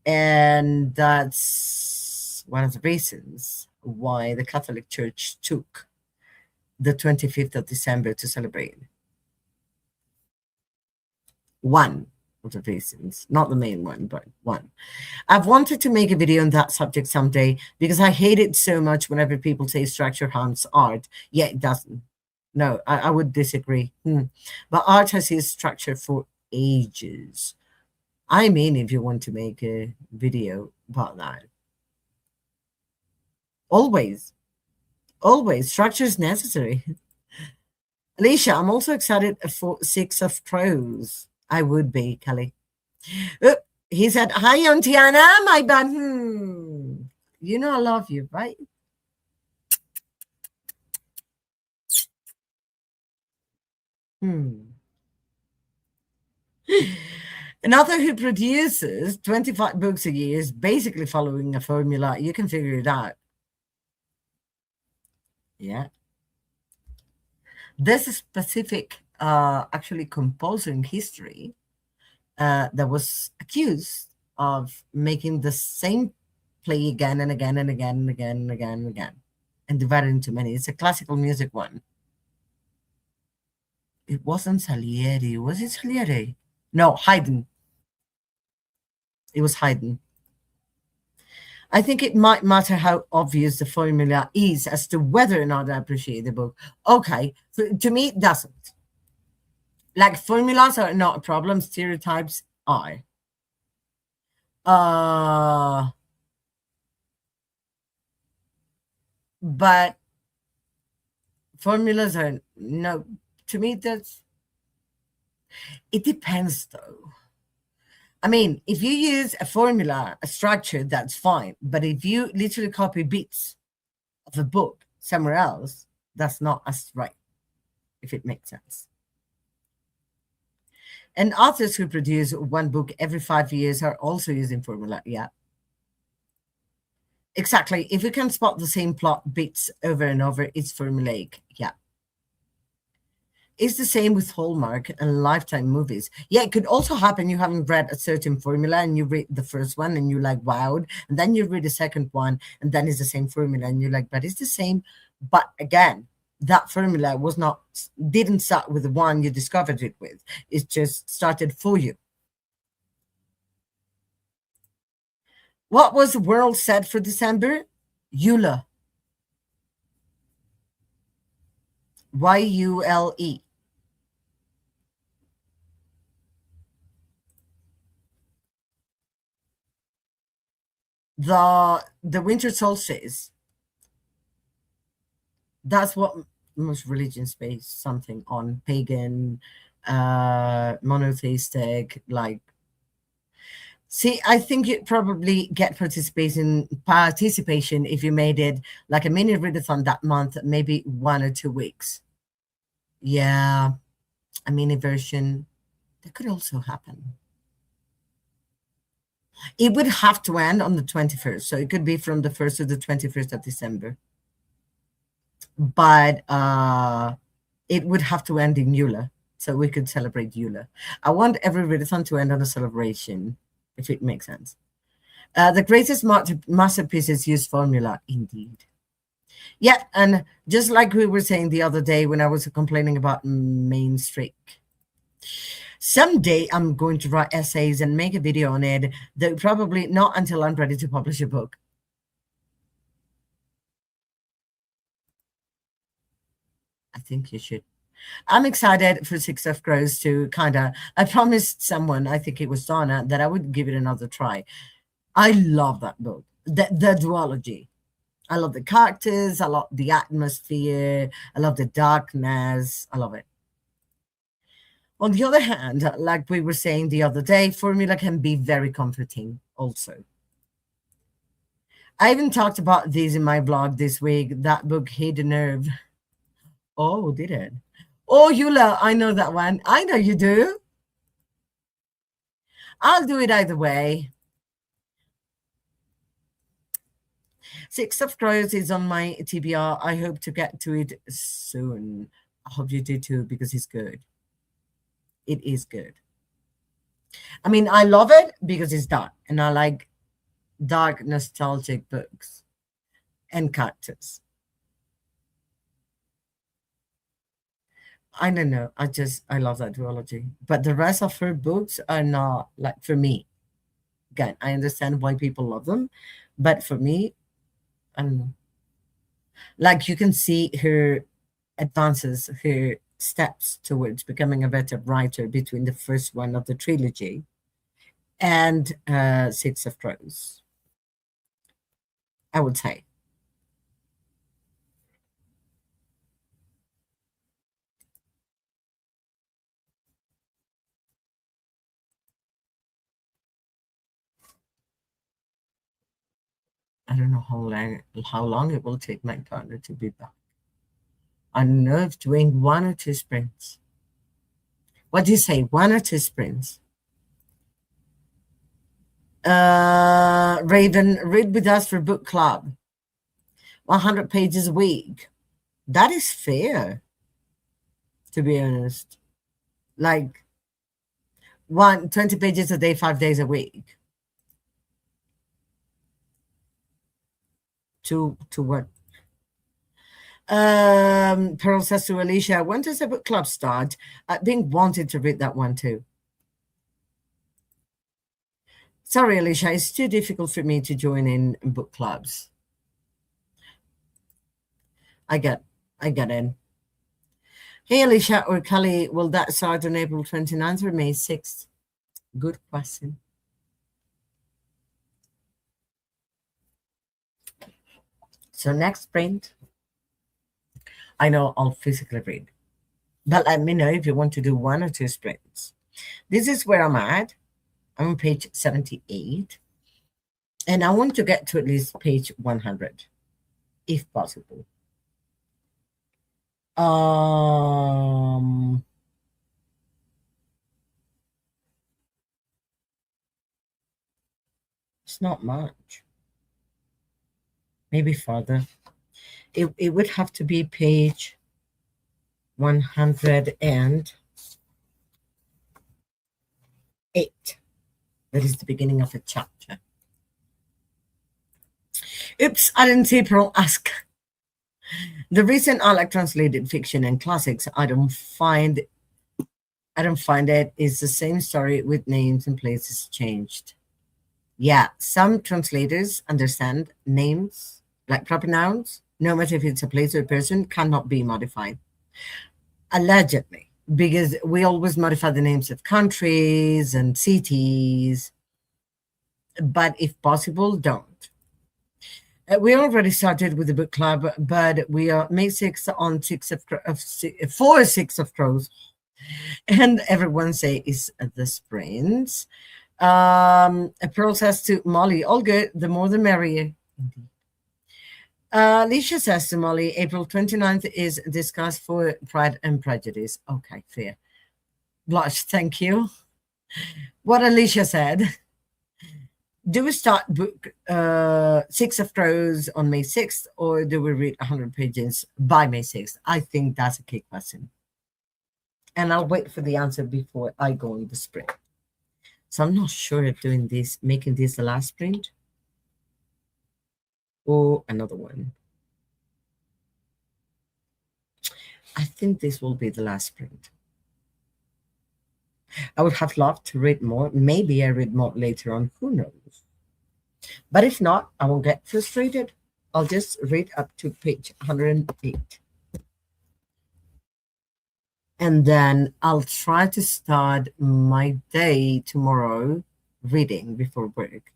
And that's one of the reasons why the Catholic Church took the 25th of December to celebrate. One of the reasons, not the main one, but one. I've wanted to make a video on that subject someday because I hate it so much whenever people say structure harms art. Yeah, it doesn't. No, I would disagree. But art has its structure for ages. I mean, if you want to make a video about that. Always, always, structure is necessary. Alicia, I'm also excited for Six of Crows. I would be, Kelly. He said, "Hi, Auntie Anna, my bad. You know I love you, right?" An author who produces 25 books a year is basically following a formula. You can figure it out. Yeah. There's a specific, actually, composer in history that was accused of making the same play again and again and again and again and again and again and divided into many. It's a classical music one. It wasn't Salieri. Was it Salieri? No, Haydn. It was Haydn. I think it might matter how obvious the formula is as to whether or not I appreciate the book. Okay, to me, it doesn't. Like, formulas are not a problem, stereotypes are. But formulas are no, to me, that's, it depends though. I mean, if you use a formula, a structure, that's fine. But if you literally copy bits of a book somewhere else, that's not as right, if it makes sense. And authors who produce one book every 5 years are also using formula. Yeah. Exactly. If you can spot the same plot bits over and over, it's formulaic. Yeah. It's the same with Hallmark and Lifetime movies. Yeah, it could also happen you haven't read a certain formula and you read the first one and you're like, wowed. And then you read the second one and then it's the same formula and you're like, but it's the same. But again, that formula didn't start with the one you discovered it with. It just started for you. What was the world set for December? Yule. Yule. The winter solstice. That's what most religions base something on: pagan, monotheistic. Like, see, I think you'd probably get participation if you made it like a mini readathon that month, maybe 1 or 2 weeks. Yeah, a mini version, that could also happen. It would have to end on the 21st. So it could be from the 1st to the 21st of December. But it would have to end in Eula. So we could celebrate Eula. I want every readathon to end on a celebration, if it makes sense. The greatest masterpieces use formula, indeed. Yeah, and just like we were saying the other day when I was complaining about main streak, someday I'm going to write essays and make a video on it, though probably not until I'm ready to publish a book. I think you should. I'm excited for Six of Crows to I promised someone, I think it was Donna, that I would give it another try. I love that book, the duology. I love the characters, I love the atmosphere, I love the darkness, I love it. On the other hand, like we were saying the other day, formula can be very comforting also. I even talked about this in my blog this week, that book hit a nerve. Oh, did it? Oh, Eula, I know that one. I know you do. I'll do it either way. Six of Crows is on my TBR. I hope to get to it soon. I hope you do too, because it's good. It is good. I mean, I love it because it's dark, and I like dark, nostalgic books and characters. I don't know. I love that duology. But the rest of her books are not, like, for me. Again, I understand why people love them, but for me, I don't know. Like, you can see her advances, her steps towards becoming a better writer between the first one of the trilogy and Six of Crows, I would say. I don't know how long it will take my partner to be back. I don't know if doing 1 or 2 sprints. What do you say? 1 or 2 sprints? Raven, read with us for book club. 100 pages a week. That is fair, to be honest. Like 20 pages a day, 5 days a week. To what? Pearl says to Alicia, when does the book club start? I've been wanting to read that one too. Sorry, Alicia, it's too difficult for me to join in book clubs. I get in. Hey, Alicia or Kelly, will that start on April 29th or May 6th? Good question. So next sprint, I know I'll physically read. But let me know if you want to do 1 or 2 sprints. This is where I'm at. I'm on page 78. And I want to get to at least page 100, if possible. It's not much. Maybe further. It would have to be page 108. That is the beginning of a chapter. Oops, I didn't see Pearl ask. The reason I like translated fiction and classics, I don't find it is the same story with names and places changed. Yeah, some translators understand names, like proper nouns, no matter if it's a place or a person, cannot be modified. Allegedly, because we always modify the names of countries and cities, but if possible, don't. We already started with the book club, but we are May 6th on 6 of Crows, and everyone say is the sprints. A process to Molly, all good, the more the merrier. Alicia says to Molly, April 29th is discussed for Pride and Prejudice. Okay, fair. Blush, thank you. What Alicia said. Do we start book Six of Crows on May 6th, or do we read 100 pages by May 6th? I think that's a key question. And I'll wait for the answer before I go on the sprint. So I'm not sure if doing this, making this the last sprint or another one. I think this will be the last sprint. I would have loved to read more. Maybe I read more later on. Who knows? But if not, I won't get frustrated. I'll just read up to page 108. And then I'll try to start my day tomorrow reading before work.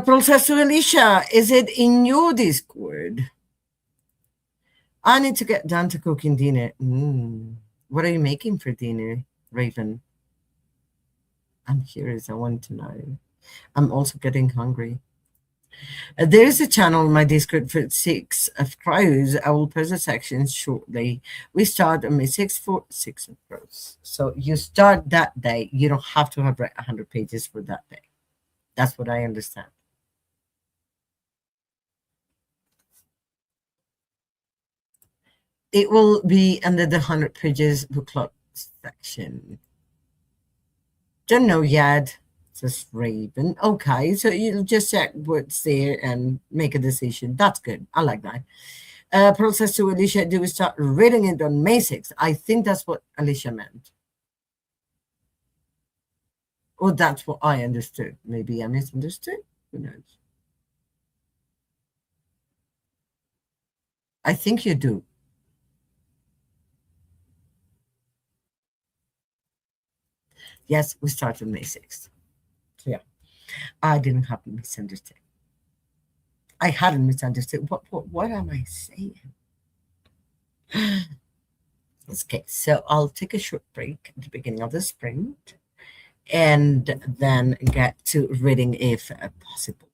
Professor Alicia, is it in your Discord? I need to get down to cooking dinner. What are you making for dinner, Raven? I'm curious. I want to know. I'm also getting hungry. There is a channel in my Discord for Six of Crows. I will post the sections shortly. We start on May 6th for Six of Crows. So you start that day. You don't have to have read 100 pages for that day. That's what I understand. It will be under the 100 pages book club section. Don't know yet, says Raven. Okay, so you'll just check what's there and make a decision. That's good. I like that. Process to Alicia, do we start reading it on May 6th? I think that's what Alicia meant. Or that's what I understood. Maybe I misunderstood. Who knows? I think you do. Yes, we start on May 6th. So yeah, I didn't have misunderstood. I hadn't misunderstood. What am I saying? Okay, so I'll take a short break at the beginning of the sprint and then get to reading if possible.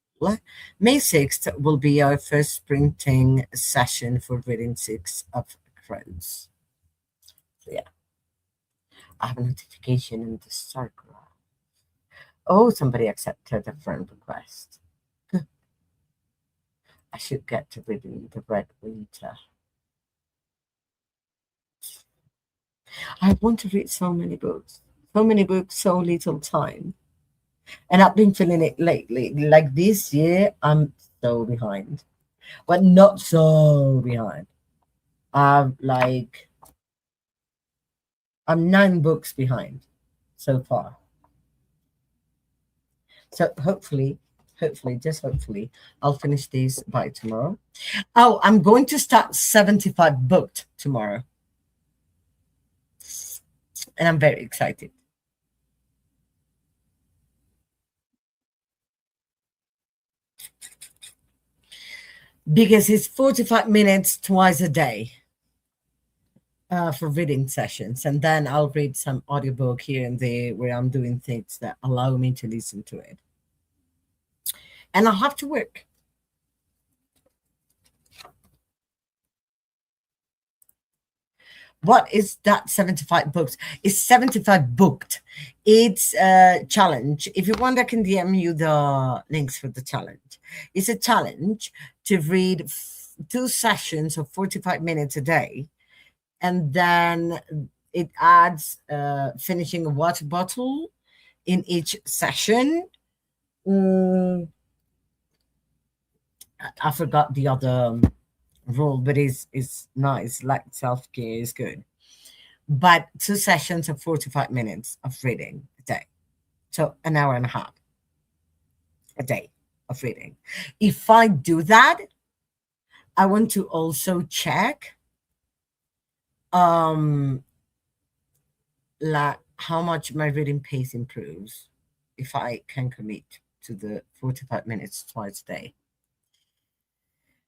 May 6th will be our first sprinting session for reading Six of Crows. So yeah, I have a notification in the circle. Oh, somebody accepted a friend request. I should get to reading the Red Reader. I want to read so many books, so little time. And I've been feeling it lately. Like this year, I'm so behind, but not so behind. I'm like, I'm 9 books behind so far. So just hopefully, I'll finish these by tomorrow. Oh, I'm going to start 75 booked tomorrow. And I'm very excited. Because it's 45 minutes twice a day for reading sessions. And then I'll read some audiobook here and there where I'm doing things that allow me to listen to it. And I'll have to work. What is that 75 books? It's 75 booked. It's a challenge. If you want, I can DM you the links for the challenge. It's a challenge to read 2 sessions of 45 minutes a day. And then it adds finishing a water bottle in each session. I forgot the other rule, but it's nice. Like self-care is good. But 2 sessions of 45 minutes of reading a day. So an hour and a half a day of reading. If I do that, I want to also check like how much my reading pace improves if I can commit to the 45 minutes twice a day.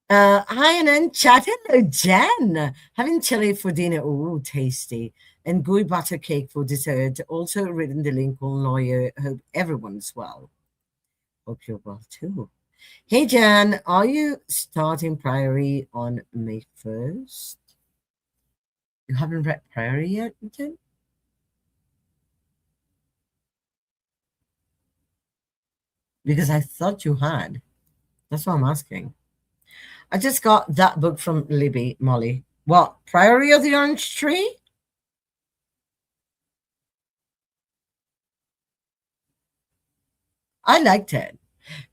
Hi, and chat. Hello, Jen. Having chili for dinner. Oh, tasty. And gooey butter cake for dessert. Also reading the Lincoln Lawyer. Hope everyone's well. Hope you're well too. Hey, Jan, are you starting Priory on May 1st? You haven't read Priory yet, Jen? Because I thought you had. That's what I'm asking. I just got that book from Libby, Molly. What? Priory of the Orange Tree? I liked it.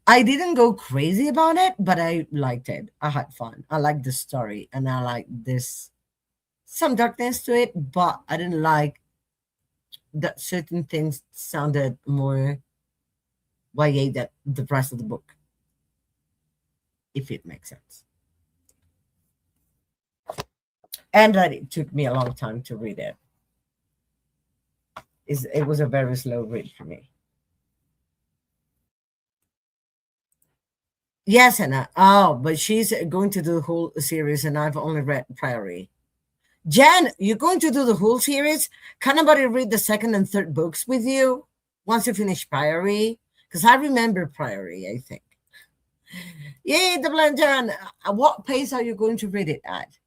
I didn't go crazy about it, but I liked it. I had fun. I liked the story, and I like this some darkness to it, but I didn't like that certain things sounded more YA than the rest of the book, if it makes sense. And that it took me a long time to read it. It was a very slow read for me. Yes, Anna. Oh, but she's going to do the whole series, and I've only read Priory. Jen, you're going to do the whole series? Can anybody read the second and third books with you once you finish Priory? Because I remember Priory, I think. Yay, the blend, Jen. At what pace are you going to read it at?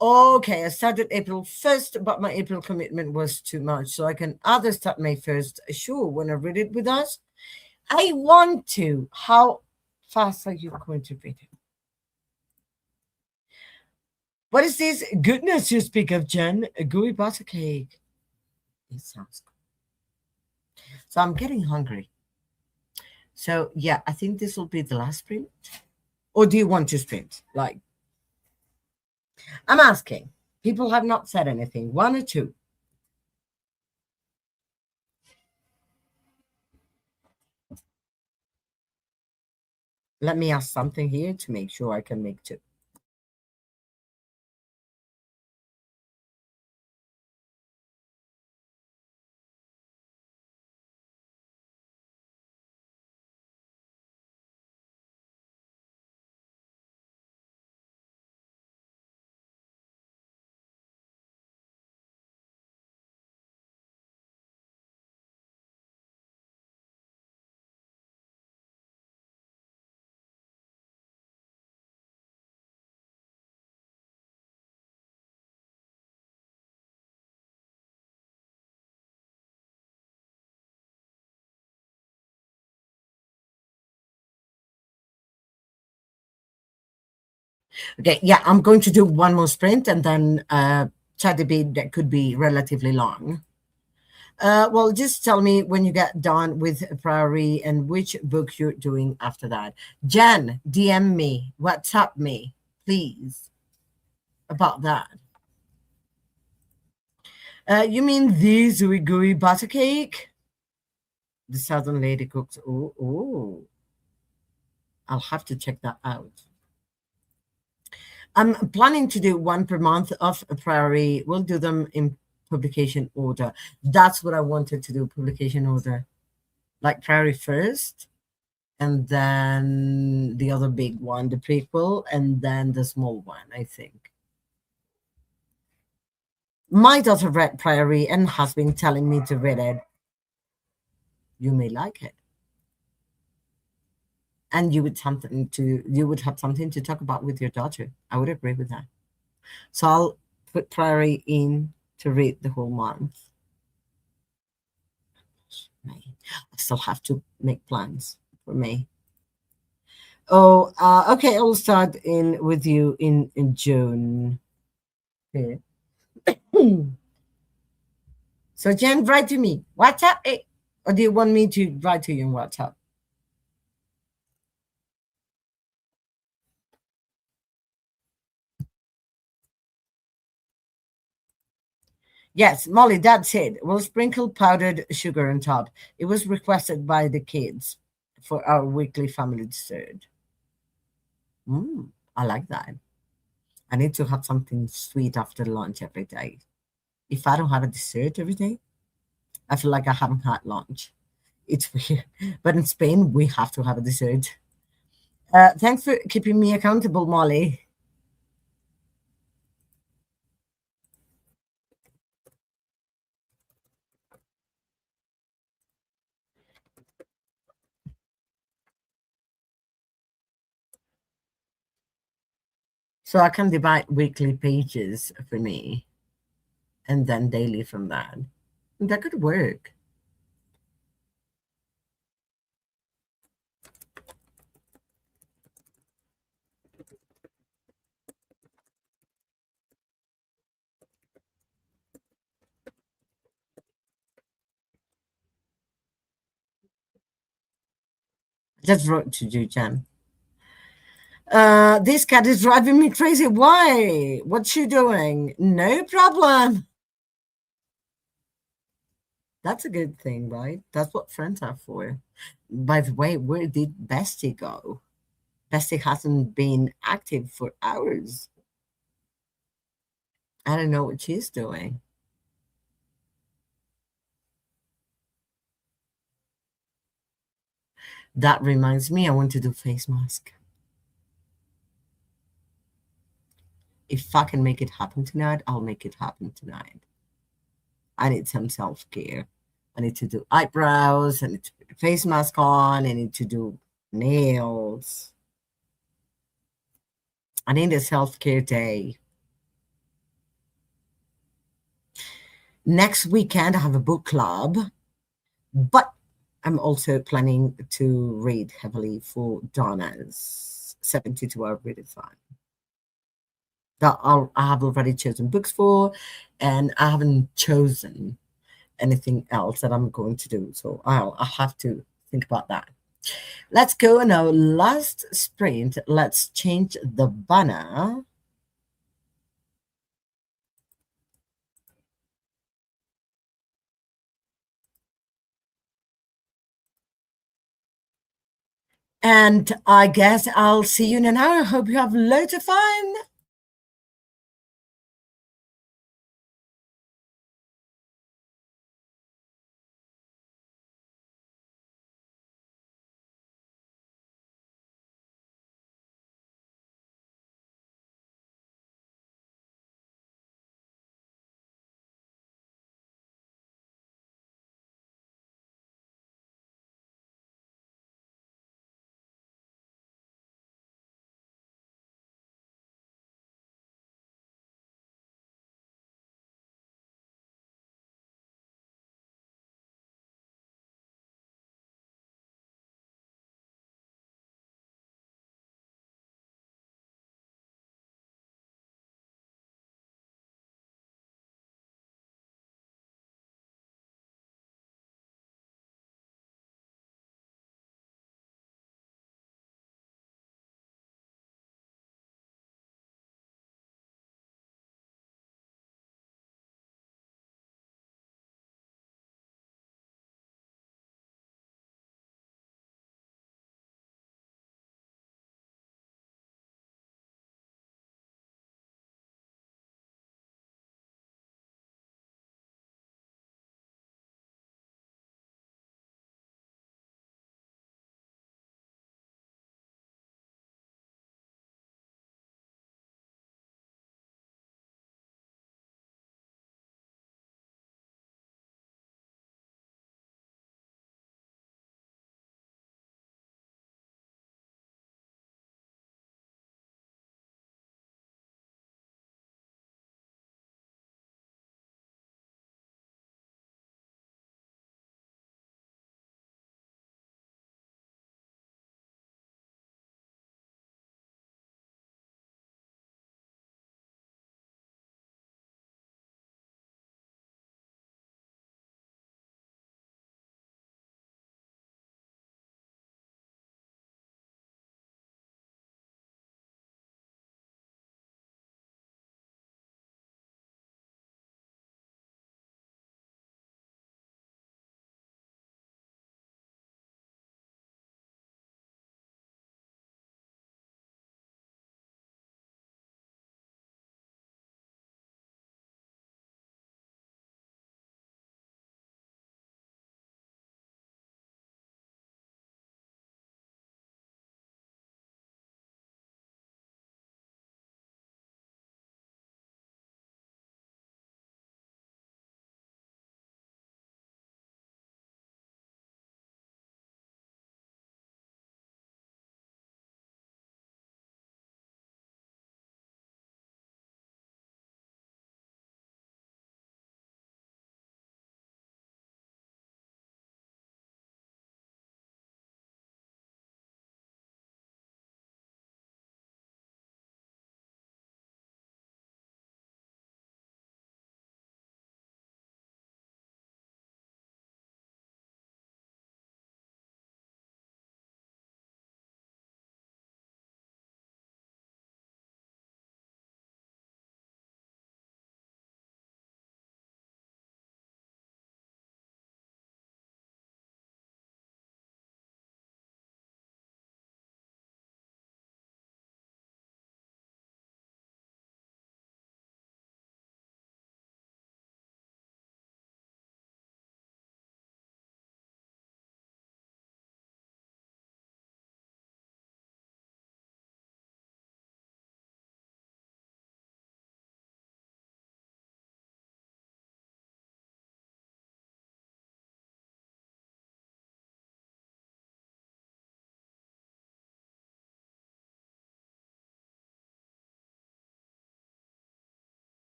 Okay, I started April 1st, but my April commitment was too much, so I can either start May 1st. Sure, want to read it with us? I want to. How fast are you going to read it? What is this goodness you speak of, Jen? A gooey butter cake. It sounds good. So I'm getting hungry. So yeah, I think this will be the last sprint. Or do you want to sprint? Like, I'm asking. People have not said anything. One or two. Let me ask something here to make sure I can make two. Okay, yeah, I'm going to do one more sprint and then chat a bit that could be relatively long. Well, just tell me when you get done with Priory and which book you're doing after that. Jen, DM me, WhatsApp me, please, about that. You mean the Zooey Gooey butter cake? The Southern Lady Cooks. Oh, I'll have to check that out. I'm planning to do one per month of a Priory. We'll do them in publication order. That's what I wanted to do, publication order. Like Priory first, and then the other big one, the prequel, and then the small one, I think. My daughter read Priory and has been telling me to read it. You may like it. And you would have something to talk about with your daughter. I would agree with that. So I'll put Priory in to read the whole month. May. I still have to make plans for May. Oh, okay. I'll start in with you in June. Okay. So Jen, write to me. WhatsApp it, or do you want me to write to you in WhatsApp? Yes, Molly, that's it. We'll sprinkle powdered sugar on top. It was requested by the kids for our weekly family dessert. I like that. I need to have something sweet after lunch every day. If I don't have a dessert every day, I feel like I haven't had lunch. It's weird. But in Spain, we have to have a dessert. Thanks for keeping me accountable, Molly. So I can divide weekly pages for me and then daily from that. That could work. Just wrote to you, Jan. This cat is driving me crazy. Why? What's she doing? No problem. That's a good thing, right? That's what friends are for. By the way, where did Bestie go? Bestie hasn't been active for hours. I don't know what she's doing. That reminds me, I want to do face mask. If I can make it happen tonight, I'll make it happen tonight. I need some self care. I need to do eyebrows. I need to put a face mask on. I need to do nails. I need a self care day. Next weekend, I have a book club, but I'm also planning to read heavily for Donna's 72-hour readathon that I have already chosen books for, and I haven't chosen anything else that I'm going to do. So I'll have to think about that. Let's go now. Last sprint. Let's change the banner. And I guess I'll see you in an hour. I hope you have loads of fun.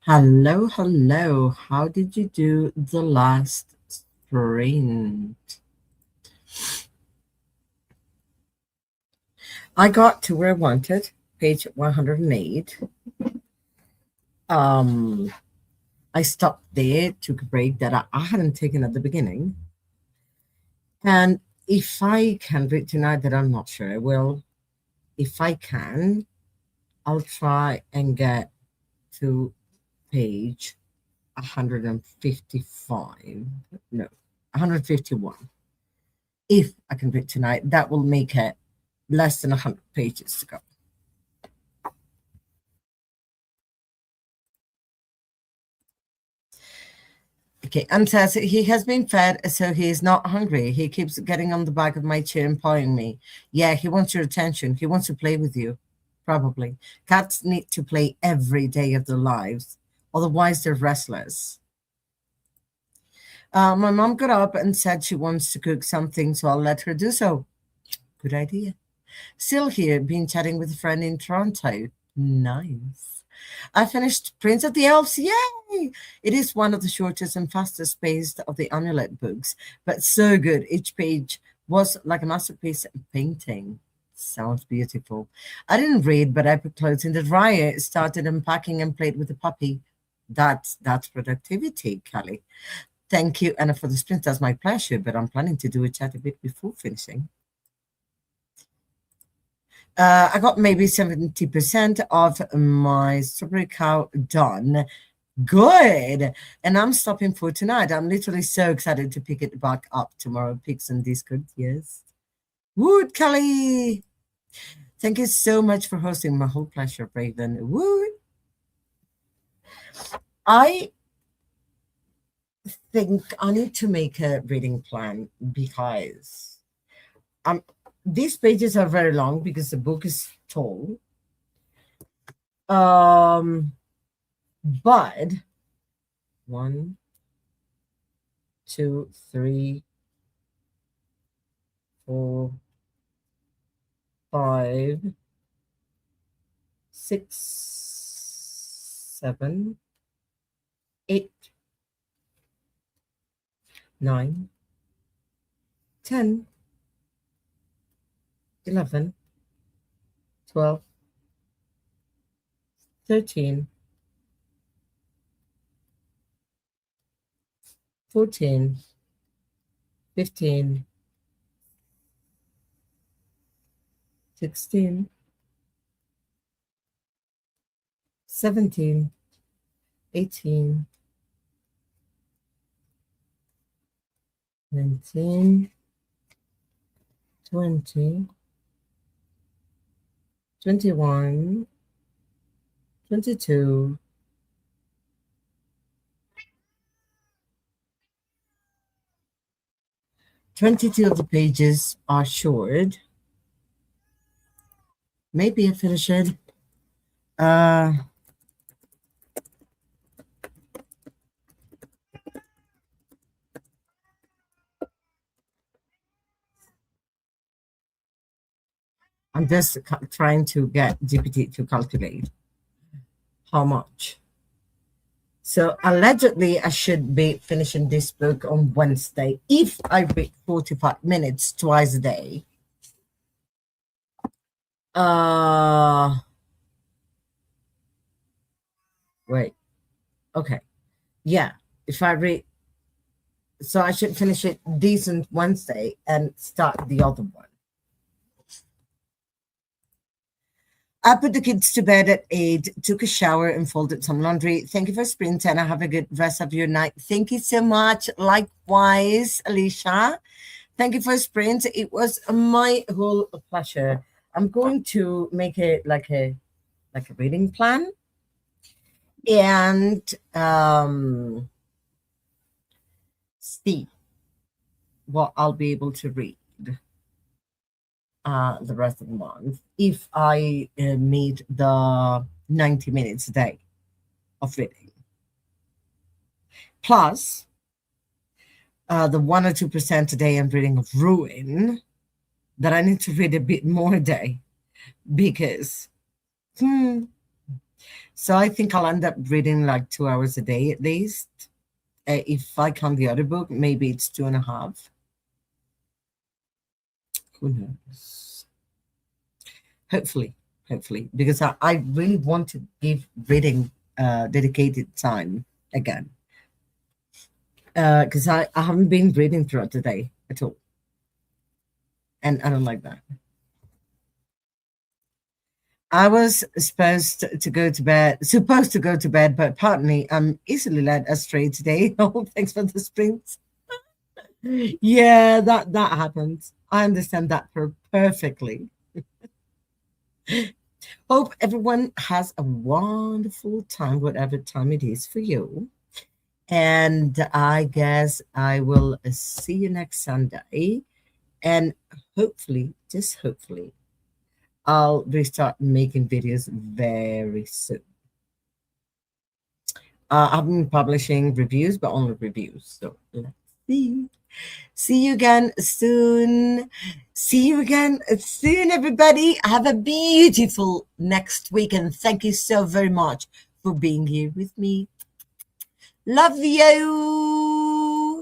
Hello, hello. How did you do the last sprint? I got to where I wanted, page 108. Um, I stopped there, took a break that I hadn't taken at the beginning. And if I can read tonight, that I'm not sure I will, if I can, I'll try and get to page 155. No, 151. If I can read tonight, that will make it less than 100 pages to go. Okay, and says he has been fed, so he is not hungry. He keeps getting on the back of my chair and pawing me. Yeah, he wants your attention. He wants to play with you. Probably. Cats need to play every day of their lives. Otherwise, they're restless. My mom got up and said she wants to cook something, so I'll let her do so. Good idea. Still here, been chatting with a friend in Toronto. Nice. I finished Prince of the Elves. Yay! It is one of the shortest and fastest paced of the Amulet books, but so good. Each page was like a masterpiece of painting. Sounds beautiful. I didn't read, but I put clothes in the dryer, started unpacking, and played with the puppy. That's productivity, Kelly. Thank you, Anna, for the sprint. That's my pleasure, but I'm planning to do a chat a bit before finishing. I got maybe 70% of my strawberry cow done. Good. And I'm stopping for tonight. I'm literally so excited to pick it back up tomorrow. Pics and Discord. Yes. Wood, Kelly. Thank you so much for hosting. My whole pleasure, Raven. Wood. I think I need to make a reading plan because these pages are very long because the book is tall. But 1, 2, 3, 4, 5, 6, 7, 8, 9, 10, 11, 12, 13, 14, 15, 16, 17, 18, 19, 20, 21, 22, 22 of the pages are short. Maybe I finish it. I'm just trying to get GPT to calculate how much. So allegedly, I should be finishing this book on Wednesday if I read 45 minutes twice a day. Wait. Okay. Yeah. If I read, so I should finish it decent Wednesday and start the other one. I put the kids to bed at 8, took a shower and folded some laundry. Thank you for sprint and have a good rest of your night. Thank you so much. Likewise, Alicia. Thank you for sprint. It was my whole pleasure. I'm going to make it like a reading plan and see what I'll be able to read the rest of the month if I meet the 90 minutes a day of reading. Plus, the 1 or 2% a day I'm reading of Ruin that I need to read a bit more a day because So I think I'll end up reading like 2 hours a day at least. If I count the other book, maybe it's 2.5. Who knows? Hopefully, hopefully, because I really want to give reading dedicated time again. Because I haven't been reading throughout the day at all. And I don't like that. I was supposed to go to bed, but pardon me, I'm easily led astray today. Oh, thanks for the springs. Yeah, that happens. I understand that perfectly. Hope everyone has a wonderful time, whatever time it is for you. And I guess I will see you next Sunday. And hopefully, just hopefully, I'll restart making videos very soon. I've been publishing reviews, but only reviews. So let's see. See you again soon. See you again soon, everybody. Have a beautiful next week. And thank you so very much for being here with me. Love you.